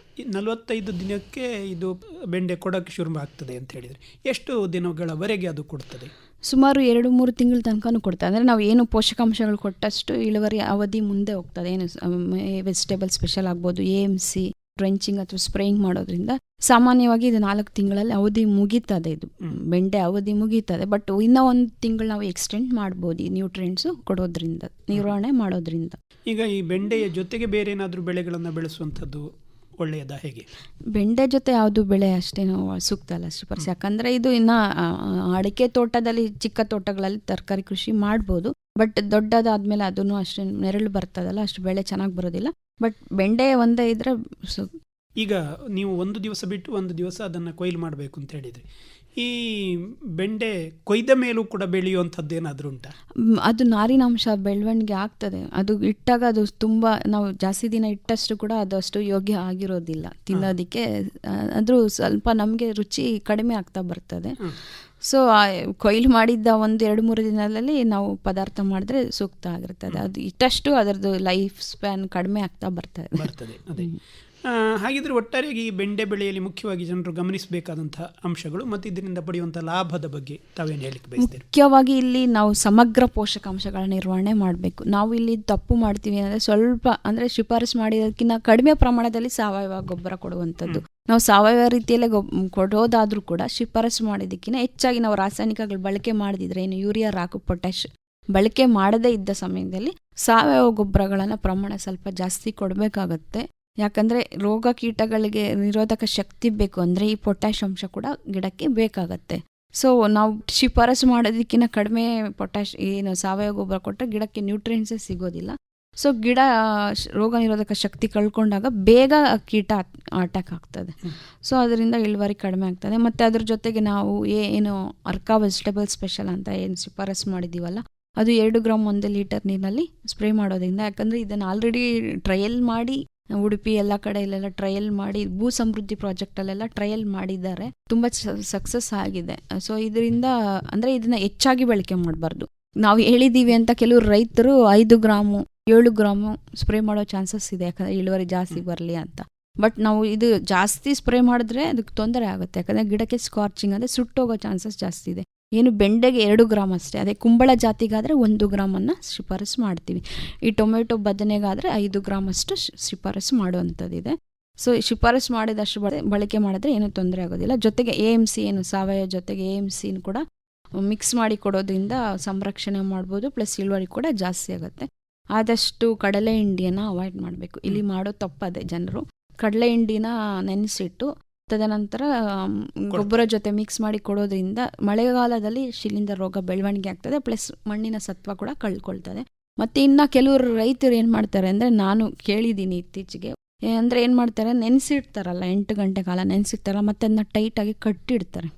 45 ದಿನಕ್ಕೆ ಇದು ಬೆಂಡೆ ಕೊಡೋಕ್ಕೆ ಶುರು ಆಗ್ತದೆ ಅಂತ ಹೇಳಿದರೆ ಎಷ್ಟು ದಿನಗಳವರೆಗೆ ಅದು ಕೊಡ್ತದೆ? ಸುಮಾರು 2-3 ತಿಂಗಳ ತನಕನೂ ಕೊಡ್ತದೆ. ಅಂದರೆ ನಾವು ಏನು ಪೋಷಕಾಂಶಗಳು ಕೊಟ್ಟಷ್ಟು ಇಳುವರಿ ಅವಧಿ ಮುಂದೆ ಹೋಗ್ತದೆ. ಏನು ವೆಜಿಟೇಬಲ್ ಸ್ಪೆಷಲ್ ಆಗ್ಬೋದು, AMC ಡ್ರೆಂಚಿಂಗ್ ಅಥವಾ ಸ್ಪ್ರೇಯಿಂಗ್ ಮಾಡೋದ್ರಿಂದ ಸಾಮಾನ್ಯವಾಗಿ ಇದು 4 ತಿಂಗಳಲ್ಲಿ ಅವಧಿ ಮುಗೀತದೆ. ಇದು ಬೆಂಡೆ ಅವಧಿ ಮುಗೀತದೆ. ಬಟ್ ಇನ್ನೂ 1 ತಿಂಗಳು ನಾವು ಎಕ್ಸ್ಟೆಂಡ್ ಮಾಡ್ಬೋದು ಈ ನ್ಯೂಟ್ರಿಯೆಂಟ್ಸು ಕೊಡೋದ್ರಿಂದ, ನಿರ್ವಹಣೆ ಮಾಡೋದ್ರಿಂದ. ಈಗ ಈ ಬೆಂಡೆಯ ಜೊತೆಗೆ ಬೇರೆ ಏನಾದರೂ ಬೆಳೆಗಳನ್ನು ಬೆಳೆಸುವಂಥದ್ದು ಒಳ್ಳೆಯದಾ ಹೇಗೆ? ಬೆಂಡೆ ಜೊತೆ ಯಾವುದು ಬೆಳೆ ಅಷ್ಟೇನು ಸೂಕ್ತ ಅಲ್ಲ ಶ್ರೀಪರ್ಸ್. ಯಾಕಂದರೆ ಇದು ಇನ್ನು ಅಡಿಕೆ ತೋಟದಲ್ಲಿ, ಚಿಕ್ಕ ತೋಟಗಳಲ್ಲಿ ತರಕಾರಿ ಕೃಷಿ ಮಾಡ್ಬೋದು. ಬಟ್ ದೊಡ್ಡದಾದ್ಮೇಲೆ ಅದನ್ನು ಅಷ್ಟು ನೆರಳು ಬರ್ತದಲ್ಲ, ಅಷ್ಟು ಬೆಳೆ ಚೆನ್ನಾಗಿ ಬರೋದಿಲ್ಲ. ಬಟ್ ಬೆಂಡೆ ಒಂದೇ ಇದ್ರೆ ಈಗ ನೀವು ಒಂದು ದಿವಸ ಬಿಟ್ಟು ಒಂದು ದಿವಸ ಅದನ್ನು ಕೊಯ್ಲು ಮಾಡಬೇಕು ಅಂತ ಹೇಳಿದರೆ, ಈ ಬೆಂಡೆ ಕೊಯ್ದ ಮೇಲೂ ಕೂಡ ಬೆಳೆಯುವಂಥದ್ದು ಏನಾದರೂ ಉಂಟಾ? ಅದು ನಾರಿನಾಂಶ ಬೆಳವಣಿಗೆ ಆಗ್ತದೆ. ಅದು ಇಟ್ಟಾಗ ಅದು ತುಂಬ, ನಾವು ಜಾಸ್ತಿ ದಿನ ಇಟ್ಟಷ್ಟು ಕೂಡ ಅದು ಅಷ್ಟು ಯೋಗ್ಯ ಆಗಿರೋದಿಲ್ಲ ತಿನ್ನೋದಕ್ಕೆ. ಆದರೂ ಸ್ವಲ್ಪ ನಮಗೆ ರುಚಿ ಕಡಿಮೆ ಆಗ್ತಾ ಬರ್ತದೆ. ಸೊ ಕೊಯ್ಲು ಮಾಡಿದ್ದ 1-2-3 ದಿನದಲ್ಲಿ ನಾವು ಪದಾರ್ಥ ಮಾಡಿದ್ರೆ ಸೂಕ್ತ ಆಗಿರ್ತದೆ. ಅದು ಇಟ್ಟಷ್ಟು ಅದರದ್ದು ಲೈಫ್ ಸ್ಪ್ಯಾನ್ ಕಡಿಮೆ ಆಗ್ತಾ ಬರ್ತದೆ. ಅದೇ ಹಾಗಿದ್ರೆ ಒಟ್ಟಾರೆಯಾಗಿ ಈ ಬೆಂಡೆ ಬೆಳೆಯಲ್ಲಿ ಮುಖ್ಯವಾಗಿ ಜನರು ಗಮನಿಸಬೇಕಾದಂಥ ಅಂಶಗಳು ಮತ್ತು ಇದರಿಂದ ಪಡೆಯುವಂಥ ಲಾಭದ ಬಗ್ಗೆ ತಾವೇನು ಹೇಳಿಕ್ಕೆ ಬಯಸ್ತೀರಿ? ಮುಖ್ಯವಾಗಿ ಇಲ್ಲಿ ನಾವು ಸಮಗ್ರ ಪೋಷಕಾಂಶಗಳ ನಿರ್ವಹಣೆ ಮಾಡಬೇಕು. ನಾವು ಇಲ್ಲಿ ತಪ್ಪು ಮಾಡ್ತೀವಿ ಅಂದರೆ ಸ್ವಲ್ಪ, ಅಂದರೆ ಶಿಫಾರಸು ಮಾಡಿರೋದಕ್ಕಿಂತ ಕಡಿಮೆ ಪ್ರಮಾಣದಲ್ಲಿ ಸಾವಯವ ಗೊಬ್ಬರ ಕೊಡುವಂಥದ್ದು. ನಾವು ಸಾವಯವ ರೀತಿಯಲ್ಲೇ ಕೊಡೋದಾದರೂ ಕೂಡ ಶಿಫಾರಸು ಮಾಡಿದ್ದಕ್ಕಿಂತ ಹೆಚ್ಚಾಗಿ ನಾವು ರಾಸಾಯನಿಕಗಳು ಬಳಕೆ ಮಾಡದಿದ್ರೆ, ಏನು ಯೂರಿಯಾ, ರಾಕು, ಪೊಟ್ಯಾಶ್ ಬಳಕೆ ಮಾಡದೇ ಇದ್ದ ಸಮಯದಲ್ಲಿ ಸಾವಯವ ಗೊಬ್ಬರಗಳನ್ನು ಪ್ರಮಾಣ ಸ್ವಲ್ಪ ಜಾಸ್ತಿ ಕೊಡಬೇಕಾಗತ್ತೆ. ಯಾಕಂದರೆ ರೋಗ ಕೀಟಗಳಿಗೆ ನಿರೋಧಕ ಶಕ್ತಿ ಬೇಕು ಅಂದರೆ ಈ ಪೊಟ್ಯಾಶ್ ಅಂಶ ಕೂಡ ಗಿಡಕ್ಕೆ ಬೇಕಾಗತ್ತೆ. ಸೊ ನಾವು ಶಿಫಾರಸು ಮಾಡೋದಕ್ಕಿಂತ ಕಡಿಮೆ ಪೊಟ್ಯಾಶ್ ಏನು ಸಾವಯವ ಗೊಬ್ಬರ ಕೊಟ್ಟರೆ ಗಿಡಕ್ಕೆ ನ್ಯೂಟ್ರಿಯೆಂಟ್ಸೇ ಸಿಗೋದಿಲ್ಲ. ಸೊ ಗಿಡ ರೋಗ ನಿರೋಧಕ ಶಕ್ತಿ ಕಳ್ಕೊಂಡಾಗ ಬೇಗ ಕೀಟ ಅಟ್ಯಾಕ್ ಆಗ್ತದೆ. ಸೊ ಅದರಿಂದ ಇಳುವರಿ ಕಡಿಮೆ ಆಗ್ತದೆ. ಮತ್ತು ಅದ್ರ ಜೊತೆಗೆ ನಾವು ಏನು ಅರ್ಕಾ ವೆಜಿಟೇಬಲ್ ಸ್ಪೆಷಲ್ ಅಂತ ಏನು ಶಿಫಾರಸು ಮಾಡಿದ್ದೀವಲ್ಲ, ಅದು 2 ಗ್ರಾಮ್ 1 ಲೀಟರ್ ನೀರಿನಲ್ಲಿ ಸ್ಪ್ರೇ ಮಾಡೋದ್ರಿಂದ, ಯಾಕಂದರೆ ಇದನ್ನು ಆಲ್ರೆಡಿ ಟ್ರಯಲ್ ಮಾಡಿ ಉಡುಪಿ ಎಲ್ಲ ಕಡೆಯಲ್ಲೆಲ್ಲ ಟ್ರಯಲ್ ಮಾಡಿ, ಭೂ ಸಮೃದ್ಧಿ ಪ್ರಾಜೆಕ್ಟಲ್ಲೆಲ್ಲ ಟ್ರಯಲ್ ಮಾಡಿದ್ದಾರೆ, ತುಂಬ ಸಕ್ಸಸ್ ಆಗಿದೆ. ಸೊ ಇದರಿಂದ ಅಂದರೆ ಇದನ್ನು ಹೆಚ್ಚಾಗಿ ಬಳಕೆ ಮಾಡಬಾರ್ದು. ನಾವು ಹೇಳಿದ್ದೀವಿ ಅಂತ ಕೆಲವರು ರೈತರು 5 ಗ್ರಾಮು 7 ಗ್ರಾಮು ಸ್ಪ್ರೇ ಮಾಡೋ ಚಾನ್ಸಸ್ ಇದೆ, ಯಾಕಂದರೆ ಇಳುವರಿ ಜಾಸ್ತಿ ಬರಲಿ ಅಂತ. ಬಟ್ ನಾವು ಇದು ಜಾಸ್ತಿ ಸ್ಪ್ರೇ ಮಾಡಿದ್ರೆ ಅದಕ್ಕೆ ತೊಂದರೆ ಆಗುತ್ತೆ. ಯಾಕಂದರೆ ಗಿಡಕ್ಕೆ ಸ್ಕಾರ್ಚಿಂಗ್ ಅಂದರೆ ಸುಟ್ಟೋಗೋ ಚಾನ್ಸಸ್ ಜಾಸ್ತಿ ಇದೆ. ಏನು ಬೆಂಡೆಗೆ 2 ಗ್ರಾಮ್ ಅಷ್ಟೇ. ಅದೇ ಕುಂಬಳ ಜಾತಿಗಾದರೆ 1 ಗ್ರಾಮನ್ನು ಶಿಫಾರಸು ಮಾಡ್ತೀವಿ. ಈ ಟೊಮೆಟೊ ಬದನೆಗಾದರೆ 5 ಗ್ರಾಮ್ ಅಷ್ಟು ಶಿಫಾರಸು ಮಾಡುವಂಥದ್ದಿದೆ. ಸೊ ಶಿಫಾರಸು ಮಾಡಿದಷ್ಟು ಬಳಕೆ ಮಾಡಿದ್ರೆ ಏನೂ ತೊಂದರೆ ಆಗೋದಿಲ್ಲ. ಜೊತೆಗೆ AMC ಏನು ಸಾವಯವ ಜೊತೆಗೆ AMC ಕೂಡ ಮಿಕ್ಸ್ ಮಾಡಿ ಕೊಡೋದ್ರಿಂದ ಸಂರಕ್ಷಣೆ ಮಾಡ್ಬೋದು, ಪ್ಲಸ್ ಇಳುವರಿ ಕೂಡ ಜಾಸ್ತಿ ಆಗುತ್ತೆ. ಆದಷ್ಟು ಕಡಲೆ ಹಿಂಡಿಯನ್ನು ಅವಾಯ್ಡ್ ಮಾಡಬೇಕು. ಇಲ್ಲಿ ಮಾಡೋ ತಪ್ಪದೆ ಜನರು ಕಡಲೆ ಹಿಂಡಿನ ನೆನೆಸಿಟ್ಟು ತದನಂತರ ಗೊಬ್ಬರ ಜೊತೆ ಮಿಕ್ಸ್ ಮಾಡಿ ಕೊಡೋದ್ರಿಂದ ಮಳೆಗಾಲದಲ್ಲಿ ಶಿಲೀಂಧ್ರ ರೋಗ ಬೆಳವಣಿಗೆ ಆಗ್ತದೆ, ಪ್ಲಸ್ ಮಣ್ಣಿನ ಸತ್ವ ಕೂಡ ಕಳ್ಕೊಳ್ತದೆ. ಮತ್ತು ಇನ್ನು ಕೆಲವರು ರೈತರು ಏನು ಮಾಡ್ತಾರೆ ಅಂದರೆ, ನಾನು ಕೇಳಿದ್ದೀನಿ ಇತ್ತೀಚೆಗೆ, ಅಂದರೆ ಏನು ಮಾಡ್ತಾರೆ, ನೆನೆಸಿಡ್ತಾರಲ್ಲ 8 ಗಂಟೆ ಕಾಲ ನೆನೆಸಿಡ್ತಾರಲ್ಲ, ಮತ್ತು ಅದನ್ನ ಟೈಟಾಗಿ ಕಟ್ಟಿಡ್ತಾರೆ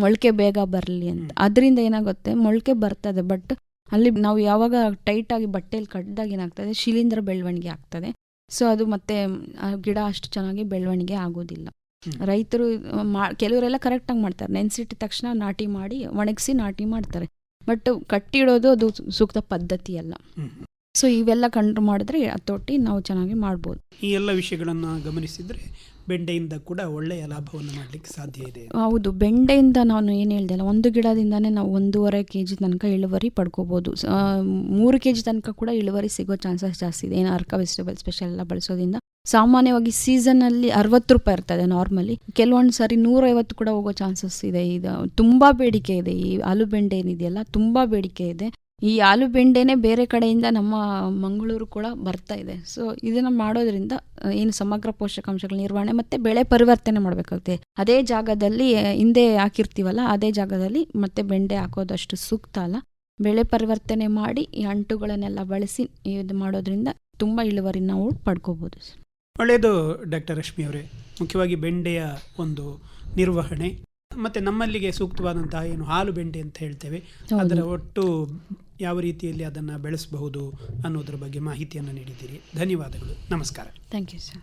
ಮೊಳಕೆ ಬೇಗ ಬರಲಿ ಅಂತ. ಅದರಿಂದ ಏನಾಗುತ್ತೆ, ಮೊಳಕೆ ಬರ್ತದೆ, ಬಟ್ ಅಲ್ಲಿ ನಾವು ಯಾವಾಗ ಟೈಟಾಗಿ ಬಟ್ಟೆಯಲ್ಲಿ ಕಟ್ಟಿದಾಗ ಏನಾಗ್ತದೆ, ಶಿಲೀಂಧ್ರ ಬೆಳವಣಿಗೆ ಆಗ್ತದೆ. ಸೊ ಅದು ಮತ್ತೆ ಗಿಡ ಅಷ್ಟು ಚೆನ್ನಾಗಿ ಬೆಳವಣಿಗೆ ಆಗೋದಿಲ್ಲ. ರೈತರು ಕೆಲವರೆಲ್ಲ ಕರೆಕ್ಟಾಗಿ ಮಾಡ್ತಾರೆ, ನೆನೆಸಿಟ್ಟ ತಕ್ಷಣ ನಾಟಿ ಮಾಡಿ ಒಣಗಿಸಿ ನಾಟಿ ಮಾಡ್ತಾರೆ. ಬಟ್ ಕಟ್ಟಿಡೋದು ಅದು ಸೂಕ್ತ ಪದ್ಧತಿ ಅಲ್ಲ. ಸೊ ಇವೆಲ್ಲ ಕಂಟ್ರೋಲ್ ಮಾಡಿದ್ರೆ ಹತೋಟಿ ನಾವು ಚೆನ್ನಾಗಿ ಮಾಡ್ಬೋದು. ಈ ಎಲ್ಲ ವಿಷಯಗಳನ್ನು ಗಮನಿಸಿದರೆ ಬೆಂಡೆಯಿಂದ ಕೂಡ ಒಳ್ಳೆಯ ಲಾಭವನ್ನು ಮಾಡಲಿಕ್ಕೆ ಸಾಧ್ಯ ಇದೆ. ಹೌದು, ಬೆಂಡೆಯಿಂದ ನಾನು ಏನು ಹೇಳ್ದೆ ಅಲ್ಲ, 1 ಗಿಡದಿಂದನೇ ನಾವು 1.5 kg ತನಕ ಇಳುವರಿ ಪಡ್ಕೋಬೋದು. 3 kg ತನಕ ಕೂಡ ಇಳುವರಿ ಸಿಗೋ ಚಾನ್ಸಸ್ ಜಾಸ್ತಿ ಇದೆ. ಏನು ಅರ್ಕಾ ವೆಜಿಟೇಬಲ್ ಸ್ಪೆಷಲ್ ಎಲ್ಲ ಬಳಸೋದ್ರಿಂದ. ಸಾಮಾನ್ಯವಾಗಿ ಸೀಸನಲ್ಲಿ 60 ರೂಪಾಯಿ ಇರ್ತದೆ ನಾರ್ಮಲಿ, ಕೆಲವೊಂದು ಸಾರಿ 150 ಕೂಡ ಹೋಗೋ ಚಾನ್ಸಸ್ ಇದೆ. ಇದು ತುಂಬ ಬೇಡಿಕೆ ಇದೆ. ಈ ಆಲೂಬೆಂಡೆ ಏನಿದೆಯಲ್ಲ ತುಂಬ ಬೇಡಿಕೆ ಇದೆ. ಈ ಆಲೂಬೆಂಡೆನೇ ಬೇರೆ ಕಡೆಯಿಂದ ನಮ್ಮ ಮಂಗಳೂರು ಕೂಡ ಬರ್ತಾ ಇದೆ. ಸೊ ಇದನ್ನು ಮಾಡೋದ್ರಿಂದ ಏನು ಸಮಗ್ರ ಪೋಷಕಾಂಶಗಳ ನಿರ್ವಹಣೆ ಮತ್ತು ಬೆಳೆ ಪರಿವರ್ತನೆ ಮಾಡಬೇಕಾಗುತ್ತೆ. ಅದೇ ಜಾಗದಲ್ಲಿ ಹಿಂದೆ ಹಾಕಿರ್ತೀವಲ್ಲ, ಅದೇ ಜಾಗದಲ್ಲಿ ಮತ್ತೆ ಬೆಂಡೆ ಹಾಕೋದಷ್ಟು ಸೂಕ್ತ ಅಲ್ಲ. ಬೆಳೆ ಪರಿವರ್ತನೆ ಮಾಡಿ ಈ ಅಂಟುಗಳನ್ನೆಲ್ಲ ಬಳಸಿ ಇದು ಮಾಡೋದ್ರಿಂದ ತುಂಬ ಇಳುವರಿ ನಾವು ಪಡ್ಕೋಬೋದು ಸರ್. ಒಳ್ಳೆಯದು ಡಾಕ್ಟರ್ ರಶ್ಮಿ ಅವರೇ. ಮುಖ್ಯವಾಗಿ ಬೆಂಡೆಯ ಒಂದು ನಿರ್ವಹಣೆ ಮತ್ತು ನಮ್ಮಲ್ಲಿಗೆ ಸೂಕ್ತವಾದಂತಹ ಏನು ಹಾಲು ಬೆಂಡೆ ಅಂತ ಹೇಳ್ತೇವೆ, ಅದರ ಒಟ್ಟು ಯಾವ ರೀತಿಯಲ್ಲಿ ಅದನ್ನು ಬೆಳೆಸಬಹುದು ಅನ್ನೋದ್ರ ಬಗ್ಗೆ ಮಾಹಿತಿಯನ್ನು ನೀಡಿದ್ದೀರಿ. ಧನ್ಯವಾದಗಳು. ನಮಸ್ಕಾರ. Thank you sir.